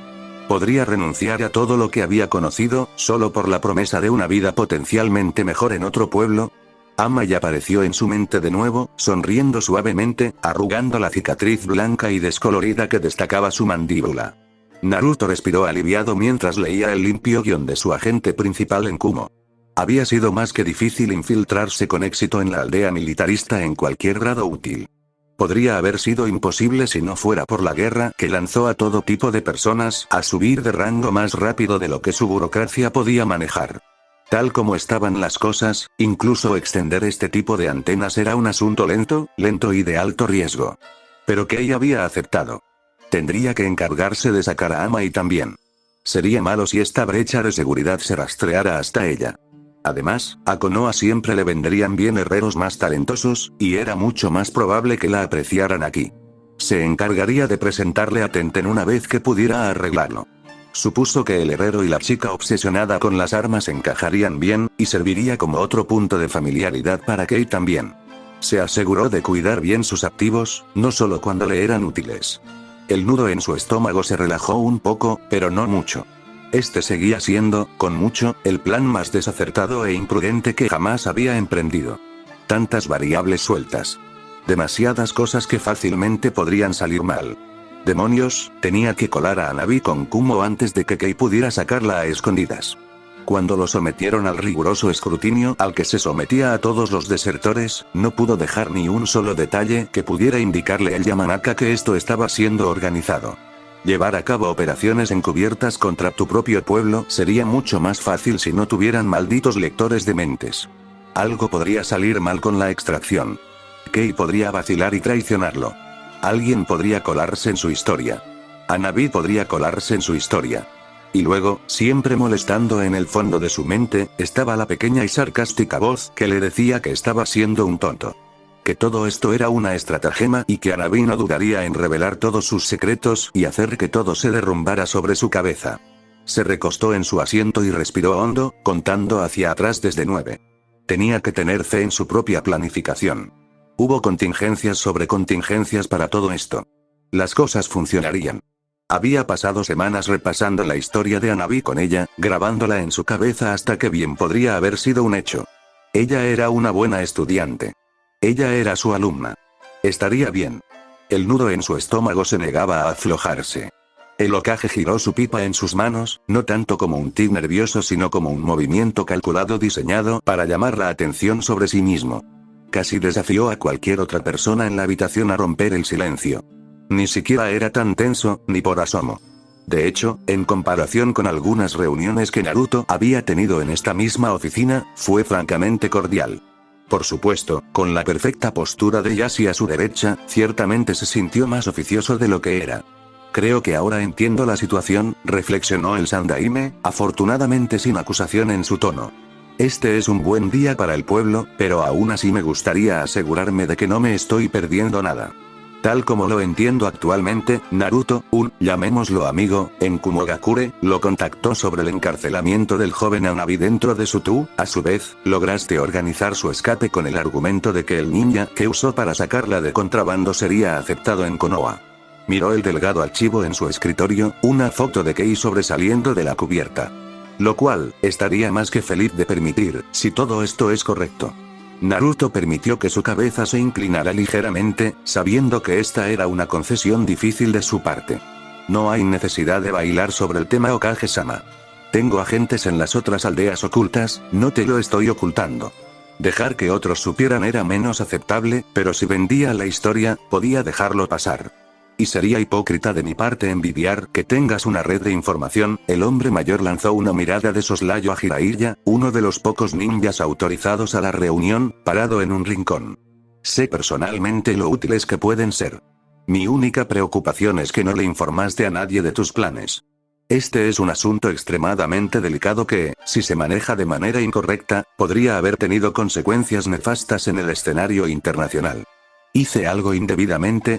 ¿Podría renunciar a todo lo que había conocido, solo por la promesa de una vida potencialmente mejor en otro pueblo? Amai apareció en su mente de nuevo, sonriendo suavemente, arrugando la cicatriz blanca y descolorida que destacaba su mandíbula. Naruto respiró aliviado mientras leía el limpio guión de su agente principal en Kumo. Había sido más que difícil infiltrarse con éxito en la aldea militarista en cualquier grado útil. Podría haber sido imposible si no fuera por la guerra que lanzó a todo tipo de personas a subir de rango más rápido de lo que su burocracia podía manejar. Tal como estaban las cosas, incluso extender este tipo de antenas era un asunto lento y de alto riesgo. Pero Kei había aceptado. Tendría que encargarse de sacar a Amai también. Sería malo si esta brecha de seguridad se rastreara hasta ella. Además, a Konoha siempre le vendrían bien herreros más talentosos, y era mucho más probable que la apreciaran aquí. Se encargaría de presentarle a Tenten una vez que pudiera arreglarlo. Supuso que el herrero y la chica obsesionada con las armas encajarían bien, y serviría como otro punto de familiaridad para Kei también. Se aseguró de cuidar bien sus activos, no solo cuando le eran útiles. El nudo en su estómago se relajó un poco, pero no mucho. Este seguía siendo, con mucho, el plan más desacertado e imprudente que jamás había emprendido. Tantas variables sueltas. Demasiadas cosas que fácilmente podrían salir mal. Demonios, tenía que colar a Hanabi con Kumo antes de que Kei pudiera sacarla a escondidas. Cuando lo sometieron al riguroso escrutinio al que se sometía a todos los desertores, no pudo dejar ni un solo detalle que pudiera indicarle al Yamanaka que esto estaba siendo organizado. Llevar a cabo operaciones encubiertas contra tu propio pueblo sería mucho más fácil si no tuvieran malditos lectores de mentes. Algo podría salir mal con la extracción. Kei podría vacilar y traicionarlo. Alguien podría colarse en su historia. Hanabi podría colarse en su historia. Y luego, siempre molestando en el fondo de su mente, estaba la pequeña y sarcástica voz que le decía que estaba siendo un tonto. Que todo esto era una estratagema y que Hanabi no dudaría en revelar todos sus secretos y hacer que todo se derrumbara sobre su cabeza. Se recostó en su asiento y respiró hondo, contando hacia atrás desde 9. Tenía que tener fe en su propia planificación. Hubo contingencias sobre contingencias para todo esto. Las cosas funcionarían. Había pasado semanas repasando la historia de Hanabi con ella, grabándola en su cabeza hasta que bien podría haber sido un hecho. Ella era una buena estudiante. Ella era su alumna. Estaría bien. El nudo en su estómago se negaba a aflojarse. El Hokage giró su pipa en sus manos, no tanto como un tic nervioso sino como un movimiento calculado diseñado para llamar la atención sobre sí mismo. Casi desafió a cualquier otra persona en la habitación a romper el silencio. Ni siquiera era tan tenso, ni por asomo. De hecho, en comparación con algunas reuniones que Naruto había tenido en esta misma oficina, fue francamente cordial. Por supuesto, con la perfecta postura de Yashi a su derecha, ciertamente se sintió más oficioso de lo que era. Creo que ahora entiendo la situación, reflexionó el Sandaime, afortunadamente sin acusación en su tono. Este es un buen día para el pueblo, pero aún así me gustaría asegurarme de que no me estoy perdiendo nada. Tal como lo entiendo actualmente, Naruto, llamémoslo amigo, en Kumogakure, lo contactó sobre el encarcelamiento del joven Hanabi dentro de su tu, a su vez, lograste organizar su escape con el argumento de que el ninja que usó para sacarla de contrabando sería aceptado en Konoha. Miró el delgado archivo en su escritorio, una foto de Kei sobresaliendo de la cubierta. Lo cual, estaría más que feliz de permitir, si todo esto es correcto. Naruto permitió que su cabeza se inclinara ligeramente, sabiendo que esta era una concesión difícil de su parte. No hay necesidad de bailar sobre el tema Hokage-sama. Tengo agentes en las otras aldeas ocultas, no te lo estoy ocultando. Dejar que otros supieran era menos aceptable, pero si vendía la historia, podía dejarlo pasar. Y sería hipócrita de mi parte envidiar que tengas una red de información. El hombre mayor lanzó una mirada de soslayo a Jiraiya, uno de los pocos ninjas autorizados a la reunión, parado en un rincón. Sé personalmente lo útiles que pueden ser. Mi única preocupación es que no le informaste a nadie de tus planes. Este es un asunto extremadamente delicado que, si se maneja de manera incorrecta, podría haber tenido consecuencias nefastas en el escenario internacional. ¿Hice algo indebidamente?,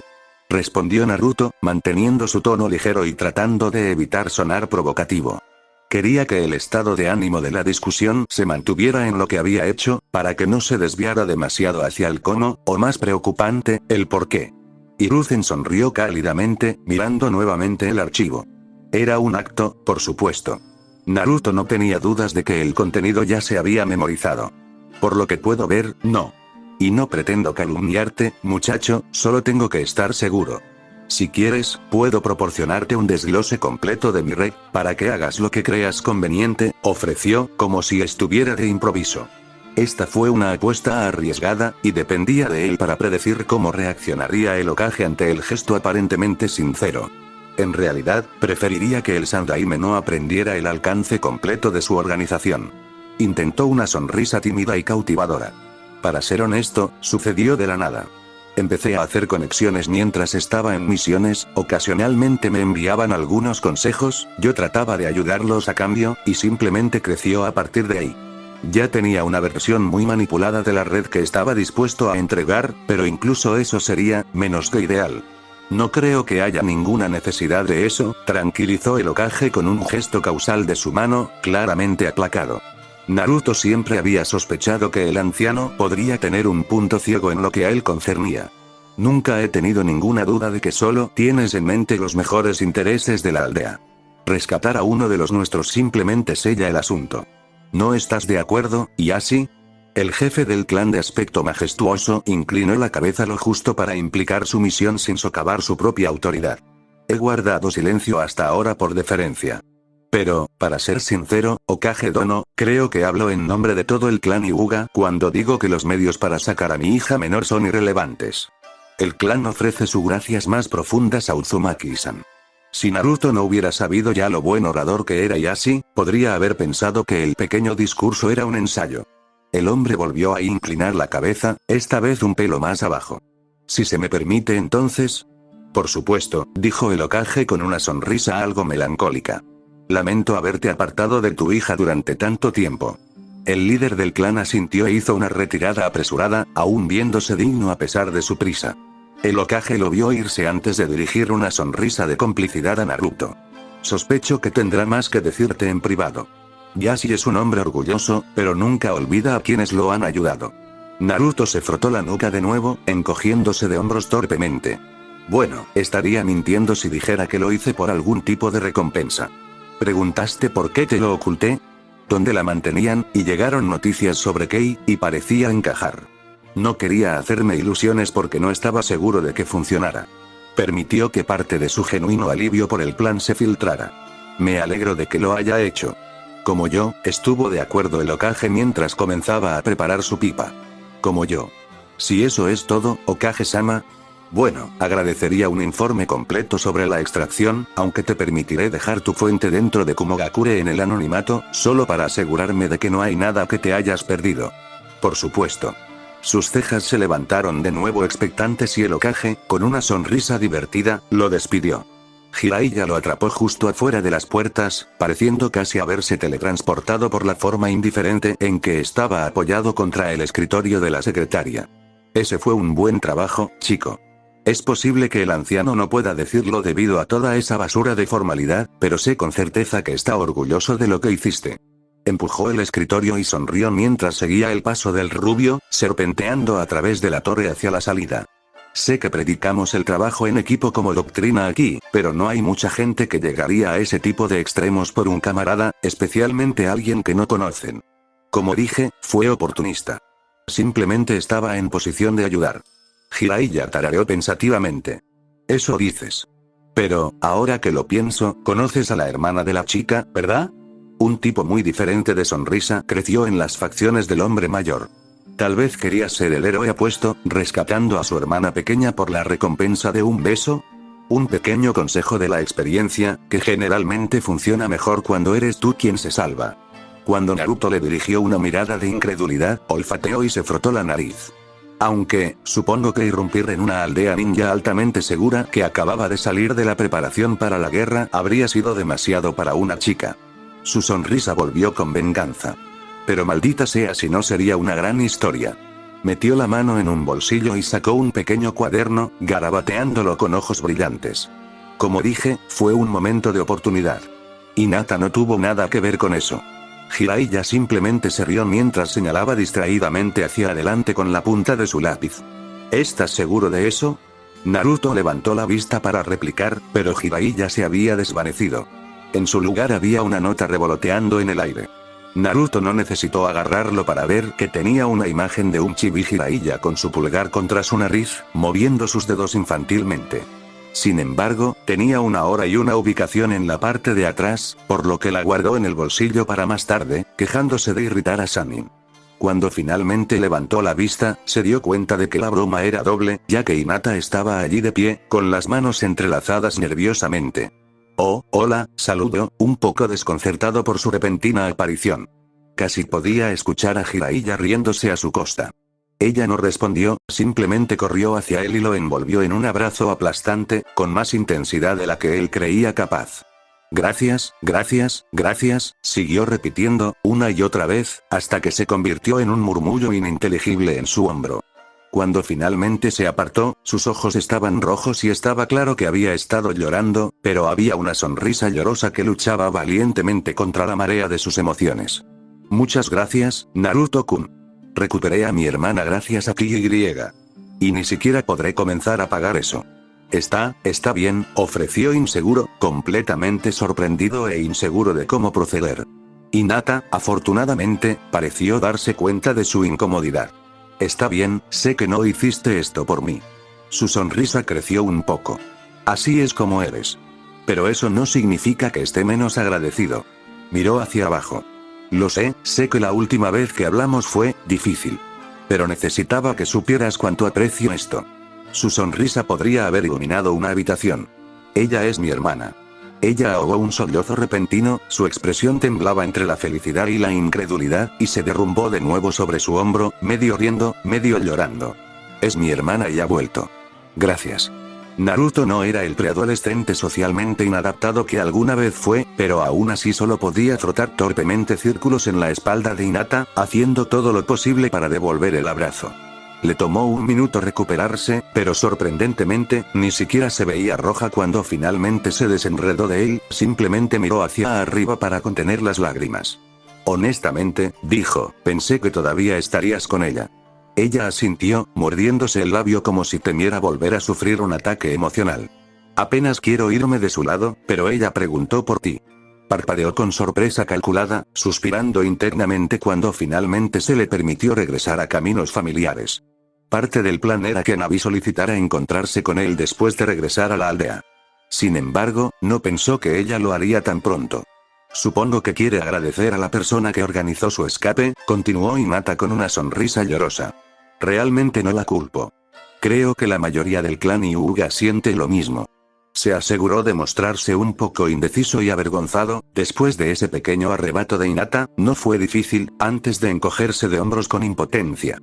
respondió Naruto, manteniendo su tono ligero y tratando de evitar sonar provocativo. Quería que el estado de ánimo de la discusión se mantuviera en lo que había hecho, para que no se desviara demasiado hacia el cómo, o más preocupante, el por qué. Hiruzen sonrió cálidamente, mirando nuevamente el archivo. Era un acto, por supuesto. Naruto no tenía dudas de que el contenido ya se había memorizado. Por lo que puedo ver, no. Y no pretendo calumniarte, muchacho, solo tengo que estar seguro. Si quieres, puedo proporcionarte un desglose completo de mi red, para que hagas lo que creas conveniente, ofreció, como si estuviera de improviso. Esta fue una apuesta arriesgada, y dependía de él para predecir cómo reaccionaría el Hokage ante el gesto aparentemente sincero. En realidad, preferiría que el Sandaime no aprendiera el alcance completo de su organización. Intentó una sonrisa tímida y cautivadora. Para ser honesto, sucedió de la nada. Empecé a hacer conexiones mientras estaba en misiones, ocasionalmente me enviaban algunos consejos, yo trataba de ayudarlos a cambio, y simplemente creció a partir de ahí. Ya tenía una versión muy manipulada de la red que estaba dispuesto a entregar, pero incluso eso sería, menos que ideal. No creo que haya ninguna necesidad de eso, tranquilizó el Hokage con un gesto causal de su mano, claramente aplacado. Naruto siempre había sospechado que el anciano podría tener un punto ciego en lo que a él concernía. Nunca he tenido ninguna duda de que solo tienes en mente los mejores intereses de la aldea. Rescatar a uno de los nuestros simplemente sella el asunto. ¿No estás de acuerdo, Ieyasu? El jefe del clan de aspecto majestuoso inclinó la cabeza lo justo para implicar su misión sin socavar su propia autoridad. He guardado silencio hasta ahora por deferencia. Pero, para ser sincero, Hokage Dono, creo que hablo en nombre de todo el clan Hyuga cuando digo que los medios para sacar a mi hija menor son irrelevantes. El clan ofrece sus gracias más profundas a Uzumaki-san. Si Naruto no hubiera sabido ya lo buen orador que era Ieyasu, podría haber pensado que el pequeño discurso era un ensayo. El hombre volvió a inclinar la cabeza, esta vez un pelo más abajo. Si se me permite entonces. Por supuesto, dijo el Hokage con una sonrisa algo melancólica. Lamento haberte apartado de tu hija durante tanto tiempo. El líder del clan asintió e hizo una retirada apresurada, aún viéndose digno a pesar de su prisa. El Hokage lo vio irse antes de dirigir una sonrisa de complicidad a Naruto. Sospecho que tendrá más que decirte en privado. Ieyasu es un hombre orgulloso, pero nunca olvida a quienes lo han ayudado. Naruto se frotó la nuca de nuevo, encogiéndose de hombros torpemente. Bueno, estaría mintiendo si dijera que lo hice por algún tipo de recompensa. ¿Preguntaste por qué te lo oculté? ¿Dónde la mantenían? Y llegaron noticias sobre Kei, y parecía encajar. No quería hacerme ilusiones porque no estaba seguro de que funcionara. Permitió que parte de su genuino alivio por el plan se filtrara. Me alegro de que lo haya hecho. Como yo, estuvo de acuerdo el Hokage mientras comenzaba a preparar su pipa. Como yo. Si eso es todo, Hokage-sama. Bueno, agradecería un informe completo sobre la extracción, aunque te permitiré dejar tu fuente dentro de Kumogakure en el anonimato, solo para asegurarme de que no hay nada que te hayas perdido. Por supuesto. Sus cejas se levantaron de nuevo expectantes y el Hokage, con una sonrisa divertida, lo despidió. Jiraiya lo atrapó justo afuera de las puertas, pareciendo casi haberse teletransportado por la forma indiferente en que estaba apoyado contra el escritorio de la secretaria. Ese fue un buen trabajo, chico. Es posible que el anciano no pueda decirlo debido a toda esa basura de formalidad, pero sé con certeza que está orgulloso de lo que hiciste. Empujó el escritorio y sonrió mientras seguía el paso del rubio, serpenteando a través de la torre hacia la salida. Sé que predicamos el trabajo en equipo como doctrina aquí, pero no hay mucha gente que llegaría a ese tipo de extremos por un camarada, especialmente alguien que no conocen. Como dije, fue oportunista. Simplemente estaba en posición de ayudar. Jiraiya tarareó pensativamente. Eso dices. Pero, ahora que lo pienso, conoces a la hermana de la chica, ¿verdad? Un tipo muy diferente de sonrisa creció en las facciones del hombre mayor. Tal vez quería ser el héroe apuesto, rescatando a su hermana pequeña por la recompensa de un beso. Un pequeño consejo de la experiencia, que generalmente funciona mejor cuando eres tú quien se salva. Cuando Naruto le dirigió una mirada de incredulidad, olfateó y se frotó la nariz. Aunque, supongo que irrumpir en una aldea ninja altamente segura que acababa de salir de la preparación para la guerra habría sido demasiado para una chica. Su sonrisa volvió con venganza. Pero maldita sea si no sería una gran historia. Metió la mano en un bolsillo y sacó un pequeño cuaderno, garabateándolo con ojos brillantes. Como dije, fue un momento de oportunidad. Hinata no tuvo nada que ver con eso. Jiraiya simplemente se rió mientras señalaba distraídamente hacia adelante con la punta de su lápiz. ¿Estás seguro de eso? Naruto levantó la vista para replicar, pero Jiraiya se había desvanecido. En su lugar había una nota revoloteando en el aire. Naruto no necesitó agarrarlo para ver que tenía una imagen de un chibi Jiraiya con su pulgar contra su nariz, moviendo sus dedos infantilmente. Sin embargo, tenía una hora y una ubicación en la parte de atrás, por lo que la guardó en el bolsillo para más tarde, quejándose de irritar a Sanin. Cuando finalmente levantó la vista, se dio cuenta de que la broma era doble, ya que Hinata estaba allí de pie, con las manos entrelazadas nerviosamente. Oh, hola, saludó, un poco desconcertado por su repentina aparición. Casi podía escuchar a Jiraiya riéndose a su costa. Ella no respondió, simplemente corrió hacia él y lo envolvió en un abrazo aplastante, con más intensidad de la que él creía capaz. Gracias, gracias, gracias, siguió repitiendo, una y otra vez, hasta que se convirtió en un murmullo ininteligible en su hombro. Cuando finalmente se apartó, sus ojos estaban rojos y estaba claro que había estado llorando, pero había una sonrisa llorosa que luchaba valientemente contra la marea de sus emociones. Muchas gracias, Naruto-kun. Recuperé a mi hermana gracias a ti y ni siquiera podré comenzar a pagar eso. Está bien, ofreció inseguro, completamente sorprendido e inseguro de cómo proceder. Hinata, afortunadamente, pareció darse cuenta de su incomodidad. Está bien, sé que no hiciste esto por mí. Su sonrisa creció un poco. Así es como eres. Pero eso no significa que esté menos agradecido. Miró hacia abajo. Lo sé que la última vez que hablamos fue difícil. Pero necesitaba que supieras cuánto aprecio esto. Su sonrisa podría haber iluminado una habitación. Ella es mi hermana. Ella ahogó un sollozo repentino, su expresión temblaba entre la felicidad y la incredulidad, y se derrumbó de nuevo sobre su hombro, medio riendo, medio llorando. Es mi hermana y ha vuelto. Gracias. Naruto no era el preadolescente socialmente inadaptado que alguna vez fue, pero aún así solo podía trotar torpemente círculos en la espalda de Hinata, haciendo todo lo posible para devolver el abrazo. Le tomó un minuto recuperarse, pero sorprendentemente, ni siquiera se veía roja cuando finalmente se desenredó de él, simplemente miró hacia arriba para contener las lágrimas. Honestamente, dijo, pensé que todavía estarías con ella. Ella asintió, mordiéndose el labio como si temiera volver a sufrir un ataque emocional. Apenas quiero irme de su lado, pero ella preguntó por ti. Parpadeó con sorpresa calculada, suspirando internamente cuando finalmente se le permitió regresar a caminos familiares. Parte del plan era que Navi solicitara encontrarse con él después de regresar a la aldea. Sin embargo, no pensó que ella lo haría tan pronto. Supongo que quiere agradecer a la persona que organizó su escape, continuó Hinata con una sonrisa llorosa. Realmente no la culpo. Creo que la mayoría del clan Hyuga siente lo mismo. Se aseguró de mostrarse un poco indeciso y avergonzado, después de ese pequeño arrebato de Hinata, no fue difícil, antes de encogerse de hombros con impotencia.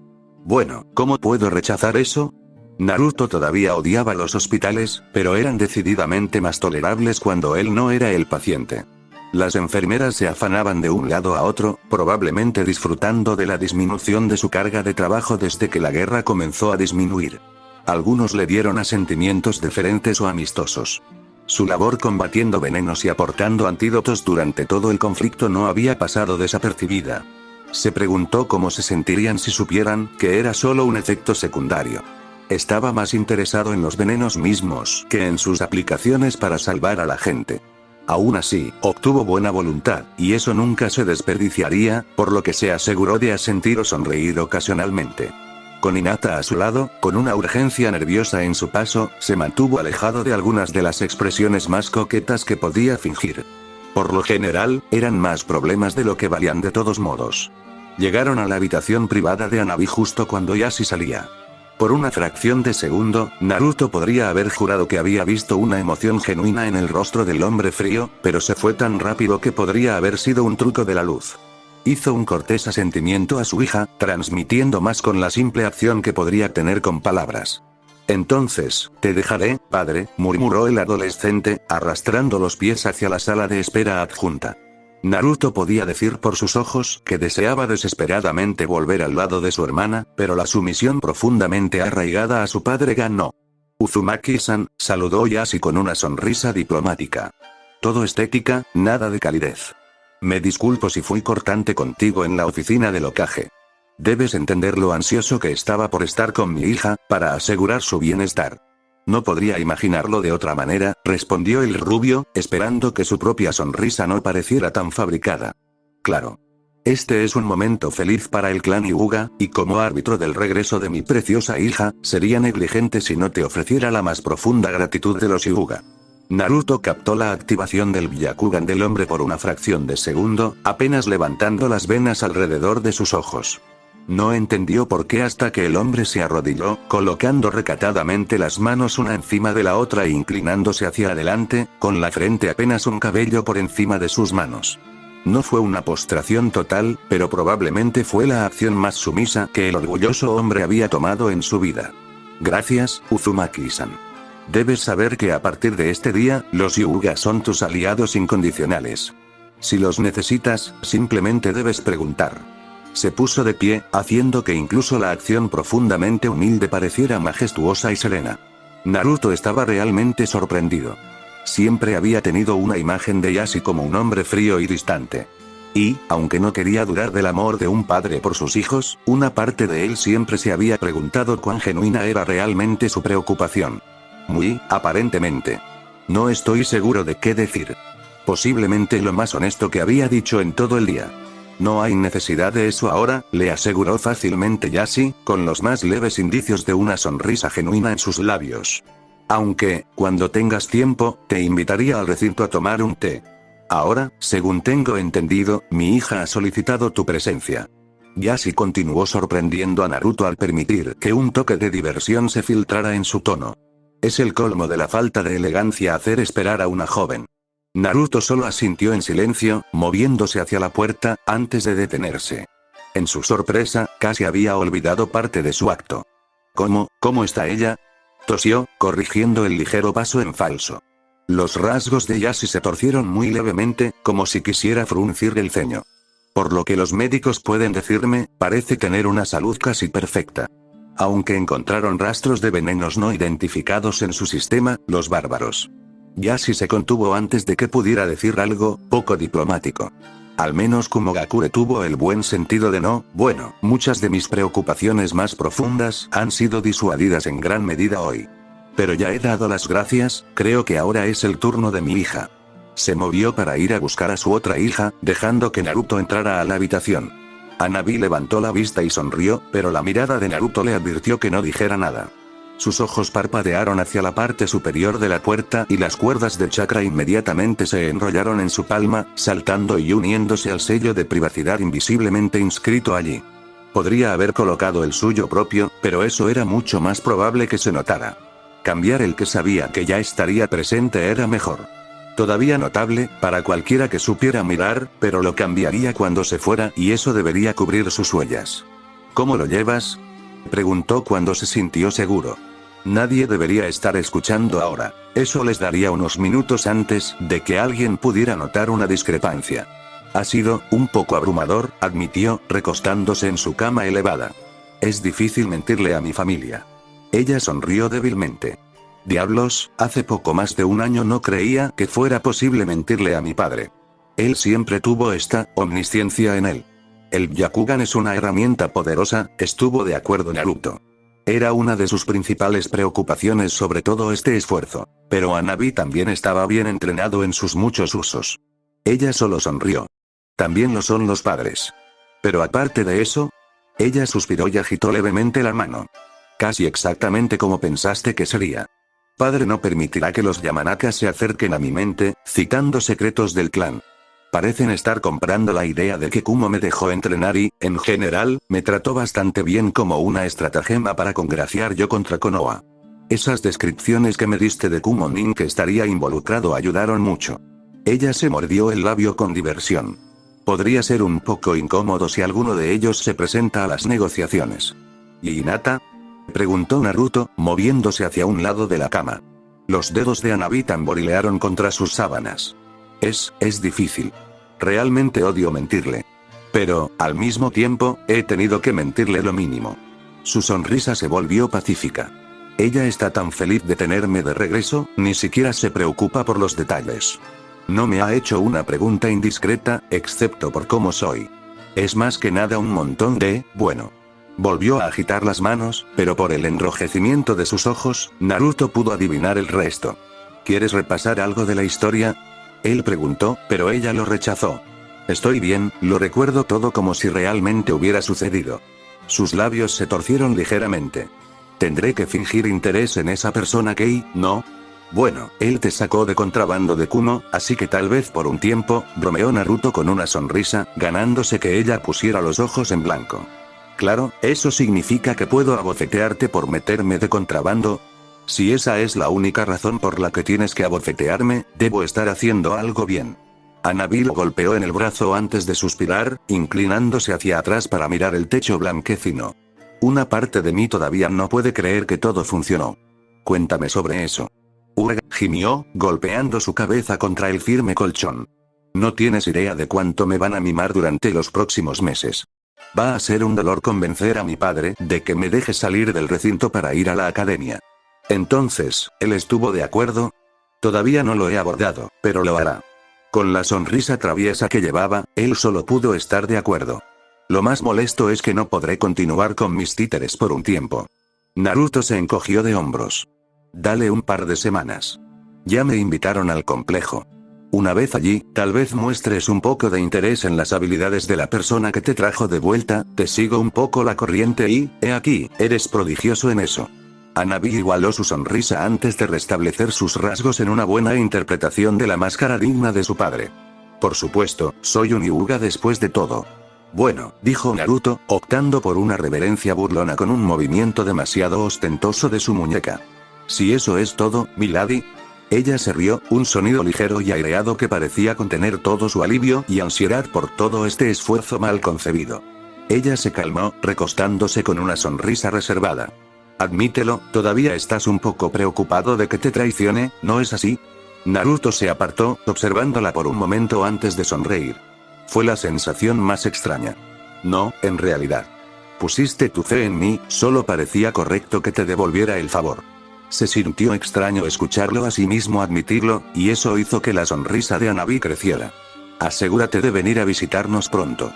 Bueno, ¿cómo puedo rechazar eso? Naruto todavía odiaba los hospitales, pero eran decididamente más tolerables cuando él no era el paciente. Las enfermeras se afanaban de un lado a otro, probablemente disfrutando de la disminución de su carga de trabajo desde que la guerra comenzó a disminuir. Algunos le dieron asentimientos deferentes o amistosos. Su labor combatiendo venenos y aportando antídotos durante todo el conflicto no había pasado desapercibida. Se preguntó cómo se sentirían si supieran que era solo un efecto secundario. Estaba más interesado en los venenos mismos que en sus aplicaciones para salvar a la gente. Aún así, obtuvo buena voluntad, y eso nunca se desperdiciaría, por lo que se aseguró de asentir o sonreír ocasionalmente. Con Hinata a su lado, con una urgencia nerviosa en su paso, se mantuvo alejado de algunas de las expresiones más coquetas que podía fingir. Por lo general, eran más problemas de lo que valían de todos modos. Llegaron a la habitación privada de Hanabi justo cuando Yashi salía. Por una fracción de segundo, Naruto podría haber jurado que había visto una emoción genuina en el rostro del hombre frío, pero se fue tan rápido que podría haber sido un truco de la luz. Hizo un cortés asentimiento a su hija, transmitiendo más con la simple acción que podría tener con palabras. Entonces, te dejaré, padre, murmuró el adolescente, arrastrando los pies hacia la sala de espera adjunta. Naruto podía decir por sus ojos que deseaba desesperadamente volver al lado de su hermana, pero la sumisión profundamente arraigada a su padre ganó. Uzumaki-san, saludó Yashi con una sonrisa diplomática. Todo estética, nada de calidez. Me disculpo si fui cortante contigo en la oficina del Hokage. Debes entender lo ansioso que estaba por estar con mi hija, para asegurar su bienestar. No podría imaginarlo de otra manera, respondió el rubio, esperando que su propia sonrisa no pareciera tan fabricada. Claro. Este es un momento feliz para el clan Hyuga, y como árbitro del regreso de mi preciosa hija, sería negligente si no te ofreciera la más profunda gratitud de los Hyuga. Naruto captó la activación del Byakugan del hombre por una fracción de segundo, apenas levantando las venas alrededor de sus ojos. No entendió por qué hasta que el hombre se arrodilló, colocando recatadamente las manos una encima de la otra e inclinándose hacia adelante, con la frente apenas un cabello por encima de sus manos. No fue una postración total, pero probablemente fue la acción más sumisa que el orgulloso hombre había tomado en su vida. Gracias, Uzumaki-san. Debes saber que a partir de este día, los Hyuga son tus aliados incondicionales. Si los necesitas, simplemente debes preguntar. Se puso de pie, haciendo que incluso la acción profundamente humilde pareciera majestuosa y serena. Naruto estaba realmente sorprendido. Siempre había tenido una imagen de Yashi como un hombre frío y distante. Y, aunque no quería dudar del amor de un padre por sus hijos, una parte de él siempre se había preguntado cuán genuina era realmente su preocupación. Muy, aparentemente. No estoy seguro de qué decir. Posiblemente lo más honesto que había dicho en todo el día. No hay necesidad de eso ahora, le aseguró fácilmente Yashi, con los más leves indicios de una sonrisa genuina en sus labios. Aunque, cuando tengas tiempo, te invitaría al recinto a tomar un té. Ahora, según tengo entendido, mi hija ha solicitado tu presencia. Yashi continuó sorprendiendo a Naruto al permitir que un toque de diversión se filtrara en su tono. Es el colmo de la falta de elegancia hacer esperar a una joven. Naruto solo asintió en silencio, moviéndose hacia la puerta, antes de detenerse. En su sorpresa, casi había olvidado parte de su acto. ¿Cómo está ella? Tosió, corrigiendo el ligero paso en falso. Los rasgos de Yashi se torcieron muy levemente, como si quisiera fruncir el ceño. Por lo que los médicos pueden decirme, parece tener una salud casi perfecta. Aunque encontraron rastros de venenos no identificados en su sistema, los bárbaros. Yashi se contuvo antes de que pudiera decir algo, poco diplomático. Al menos Kumogakure tuvo el buen sentido de bueno, muchas de mis preocupaciones más profundas han sido disuadidas en gran medida hoy. Pero ya he dado las gracias, creo que ahora es el turno de mi hija. Se movió para ir a buscar a su otra hija, dejando que Naruto entrara a la habitación. Hanabi levantó la vista y sonrió, pero la mirada de Naruto le advirtió que no dijera nada. Sus ojos parpadearon hacia la parte superior de la puerta y las cuerdas del chakra inmediatamente se enrollaron en su palma, saltando y uniéndose al sello de privacidad invisiblemente inscrito allí. Podría haber colocado el suyo propio, pero eso era mucho más probable que se notara. Cambiar el que sabía que ya estaría presente era mejor. Todavía notable, para cualquiera que supiera mirar, pero lo cambiaría cuando se fuera y eso debería cubrir sus huellas. ¿Cómo lo llevas?, preguntó cuando se sintió seguro. Nadie debería estar escuchando ahora. Eso les daría unos minutos antes de que alguien pudiera notar una discrepancia. Ha sido un poco abrumador, admitió, recostándose en su cama elevada. Es difícil mentirle a mi familia. Ella sonrió débilmente. Diablos, hace poco más de un año no creía que fuera posible mentirle a mi padre. Él siempre tuvo esta omnisciencia en él. El Byakugan es una herramienta poderosa, estuvo de acuerdo Naruto. Era una de sus principales preocupaciones sobre todo este esfuerzo. Pero Hanabi también estaba bien entrenado en sus muchos usos. Ella solo sonrió. También lo son los padres. Pero aparte de eso, ella suspiró y agitó levemente la mano. Casi exactamente como pensaste que sería. Padre no permitirá que los Yamanaka se acerquen a mi mente, citando secretos del clan. Parecen estar comprando la idea de que Kumo me dejó entrenar y, en general, me trató bastante bien como una estratagema para congraciar yo contra Konoha. Esas descripciones que me diste de Kumo Nin que estaría involucrado ayudaron mucho. Ella se mordió el labio con diversión. Podría ser un poco incómodo si alguno de ellos se presenta a las negociaciones. ¿Y Hinata? Preguntó Naruto, moviéndose hacia un lado de la cama. Los dedos de Hanabi tamborilearon contra sus sábanas. Es difícil. Realmente odio mentirle. Pero, al mismo tiempo, he tenido que mentirle lo mínimo. Su sonrisa se volvió pacífica. Ella está tan feliz de tenerme de regreso, ni siquiera se preocupa por los detalles. No me ha hecho una pregunta indiscreta, excepto por cómo soy. Es más que nada un montón de, bueno. Volvió a agitar las manos, pero por el enrojecimiento de sus ojos, Naruto pudo adivinar el resto. ¿Quieres repasar algo de la historia? Él preguntó, pero ella lo rechazó. Estoy bien, lo recuerdo todo como si realmente hubiera sucedido. Sus labios se torcieron ligeramente. ¿Tendré que fingir interés en esa persona Kei, no? Bueno, él te sacó de contrabando de Kumo, así que tal vez por un tiempo, bromeó Naruto con una sonrisa, ganándose que ella pusiera los ojos en blanco. Claro, eso significa que puedo abofetearte por meterme de contrabando. Si esa es la única razón por la que tienes que abofetearme, debo estar haciendo algo bien. Hanabi lo golpeó en el brazo antes de suspirar, inclinándose hacia atrás para mirar el techo blanquecino. Una parte de mí todavía no puede creer que todo funcionó. Cuéntame sobre eso. Uega, gimió, golpeando su cabeza contra el firme colchón. No tienes idea de cuánto me van a mimar durante los próximos meses. Va a ser un dolor convencer a mi padre de que me deje salir del recinto para ir a la academia. Entonces, ¿él estuvo de acuerdo? Todavía no lo he abordado, pero lo hará. Con la sonrisa traviesa que llevaba, él solo pudo estar de acuerdo. Lo más molesto es que no podré continuar con mis títeres por un tiempo. Naruto se encogió de hombros. Dale un par de semanas. Ya me invitaron al complejo. Una vez allí, tal vez muestres un poco de interés en las habilidades de la persona que te trajo de vuelta, te sigo un poco la corriente y, he aquí, eres prodigioso en eso. Hanabi igualó su sonrisa antes de restablecer sus rasgos en una buena interpretación de la máscara digna de su padre. Por supuesto, soy un Hyuga después de todo. Bueno, dijo Naruto, optando por una reverencia burlona con un movimiento demasiado ostentoso de su muñeca. Si eso es todo, milady. Ella se rió, un sonido ligero y aireado que parecía contener todo su alivio y ansiedad por todo este esfuerzo mal concebido. Ella se calmó, recostándose con una sonrisa reservada. Admítelo, todavía estás un poco preocupado de que te traicione, ¿no es así? Naruto se apartó, observándola por un momento antes de sonreír. Fue la sensación más extraña. No, en realidad. Pusiste tu fe en mí, solo parecía correcto que te devolviera el favor. Se sintió extraño escucharlo a sí mismo admitirlo, y eso hizo que la sonrisa de Hanabi creciera. Asegúrate de venir a visitarnos pronto.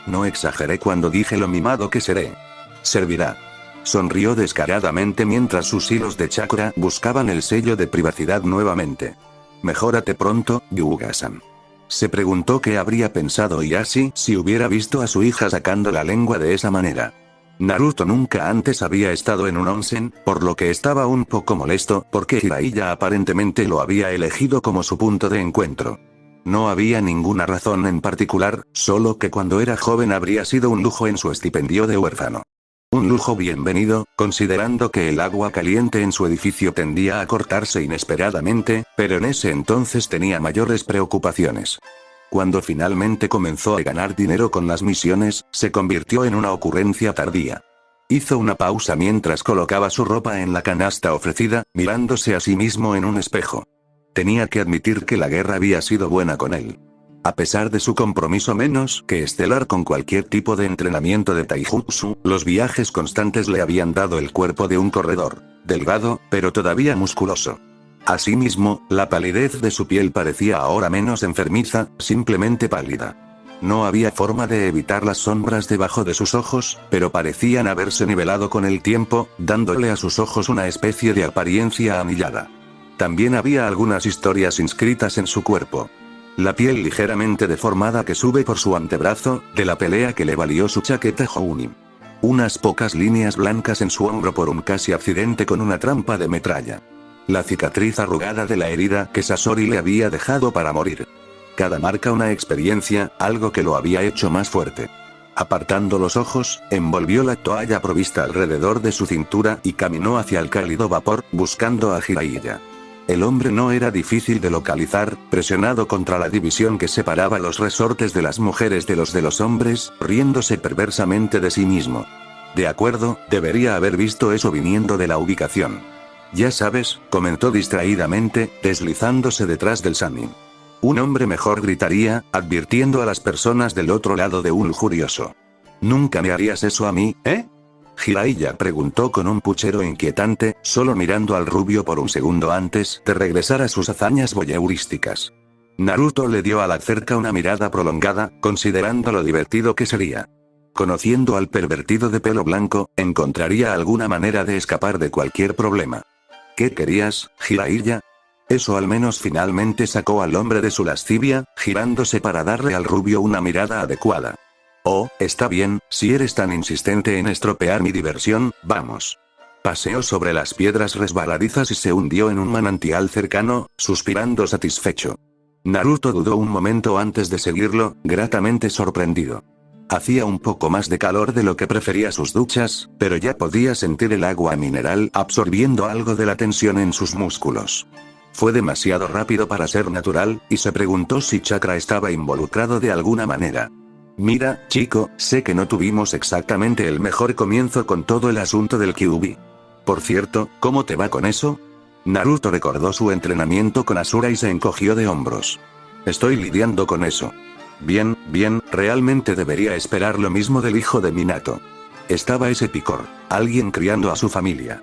No exageré cuando dije lo mimado que seré. Servirá. Sonrió descaradamente mientras sus hilos de chakra buscaban el sello de privacidad nuevamente. Mejórate pronto, Hyuga-san. Se preguntó qué habría pensado Ieyasu si hubiera visto a su hija sacando la lengua de esa manera. Naruto nunca antes había estado en un onsen, por lo que estaba un poco molesto porque Jiraiya aparentemente lo había elegido como su punto de encuentro. No había ninguna razón en particular, solo que cuando era joven habría sido un lujo en su estipendio de huérfano. Un lujo bienvenido, considerando que el agua caliente en su edificio tendía a cortarse inesperadamente, pero en ese entonces tenía mayores preocupaciones. Cuando finalmente comenzó a ganar dinero con las misiones, se convirtió en una ocurrencia tardía. Hizo una pausa mientras colocaba su ropa en la canasta ofrecida, mirándose a sí mismo en un espejo. Tenía que admitir que la guerra había sido buena con él. A pesar de su compromiso menos que estelar con cualquier tipo de entrenamiento de taijutsu, los viajes constantes le habían dado el cuerpo de un corredor, delgado, pero todavía musculoso. Asimismo, la palidez de su piel parecía ahora menos enfermiza, simplemente pálida. No había forma de evitar las sombras debajo de sus ojos, pero parecían haberse nivelado con el tiempo, dándole a sus ojos una especie de apariencia anillada. También había algunas historias inscritas en su cuerpo. La piel ligeramente deformada que sube por su antebrazo, de la pelea que le valió su chaqueta Jounin. Unas pocas líneas blancas en su hombro por un casi accidente con una trampa de metralla. La cicatriz arrugada de la herida que Sasori le había dejado para morir. Cada marca una experiencia, algo que lo había hecho más fuerte. Apartando los ojos, envolvió la toalla provista alrededor de su cintura y caminó hacia el cálido vapor, buscando a Jiraiya. El hombre no era difícil de localizar, presionado contra la división que separaba los resortes de las mujeres de los hombres, riéndose perversamente de sí mismo. De acuerdo, debería haber visto eso viniendo de la ubicación. Ya sabes, comentó distraídamente, deslizándose detrás del Sannin. Un hombre mejor gritaría, advirtiendo a las personas del otro lado de un lujurioso. ¿Nunca me harías eso a mí, eh? Jiraiya preguntó con un puchero inquietante, solo mirando al rubio por un segundo antes de regresar a sus hazañas voyeurísticas. Naruto le dio a la cerca una mirada prolongada, considerando lo divertido que sería. Conociendo al pervertido de pelo blanco, encontraría alguna manera de escapar de cualquier problema. ¿Qué querías, Jiraiya? Eso al menos finalmente sacó al hombre de su lascivia, girándose para darle al rubio una mirada adecuada. Oh, está bien, si eres tan insistente en estropear mi diversión, vamos. Paseó sobre las piedras resbaladizas y se hundió en un manantial cercano, suspirando satisfecho. Naruto dudó un momento antes de seguirlo, gratamente sorprendido. Hacía un poco más de calor de lo que prefería sus duchas, pero ya podía sentir el agua mineral absorbiendo algo de la tensión en sus músculos. Fue demasiado rápido para ser natural, y se preguntó si chakra estaba involucrado de alguna manera. Mira, chico, sé que no tuvimos exactamente el mejor comienzo con todo el asunto del Kyuubi. Por cierto, ¿cómo te va con eso? Naruto recordó su entrenamiento con Asura y se encogió de hombros. Estoy lidiando con eso. Bien, realmente debería esperar lo mismo del hijo de Minato. Estaba ese picor, alguien criando a su familia.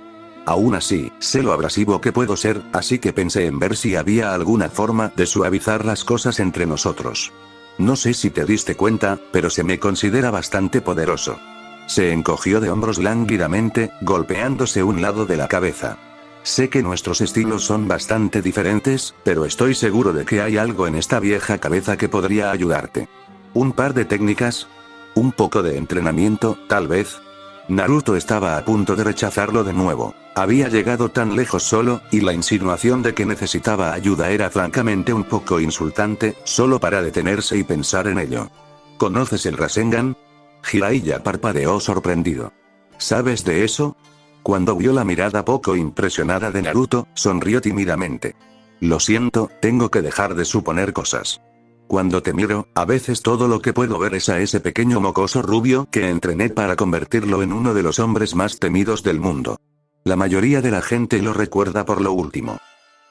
Aún así, sé lo abrasivo que puedo ser, así que pensé en ver si había alguna forma de suavizar las cosas entre nosotros. No sé si te diste cuenta, pero se me considera bastante poderoso. Se encogió de hombros lánguidamente, golpeándose un lado de la cabeza. Sé que nuestros estilos son bastante diferentes, pero estoy seguro de que hay algo en esta vieja cabeza que podría ayudarte. ¿Un par de técnicas? ¿Un poco de entrenamiento, tal vez? Naruto estaba a punto de rechazarlo de nuevo. Había llegado tan lejos solo, y la insinuación de que necesitaba ayuda era francamente un poco insultante, solo para detenerse y pensar en ello. ¿Conoces el Rasengan? Jiraiya parpadeó sorprendido. ¿Sabes de eso? Cuando vio la mirada poco impresionada de Naruto, sonrió tímidamente. Lo siento, tengo que dejar de suponer cosas. Cuando te miro, a veces todo lo que puedo ver es a ese pequeño mocoso rubio que entrené para convertirlo en uno de los hombres más temidos del mundo. La mayoría de la gente lo recuerda por lo último.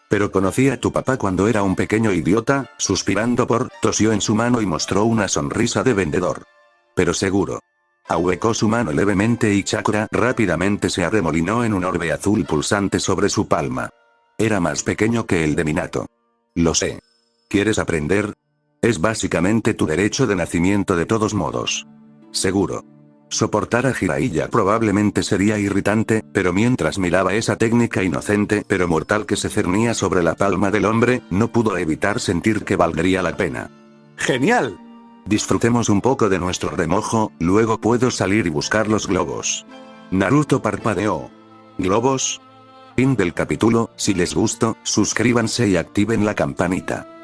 Pero conocí a tu papá cuando era un pequeño idiota, tosió en su mano y mostró una sonrisa de vendedor. Pero seguro. Ahuecó su mano levemente y chakra rápidamente se arremolinó en un orbe azul pulsante sobre su palma. Era más pequeño que el de Minato. Lo sé. ¿Quieres aprender? Es básicamente tu derecho de nacimiento de todos modos. Seguro. Soportar a Jiraiya probablemente sería irritante, pero mientras miraba esa técnica inocente pero mortal que se cernía sobre la palma del hombre, no pudo evitar sentir que valdría la pena. ¡Genial! Disfrutemos un poco de nuestro remojo, luego puedo salir y buscar los globos. Naruto parpadeó. ¿Globos? Fin del capítulo. Si les gustó, suscríbanse y activen la campanita.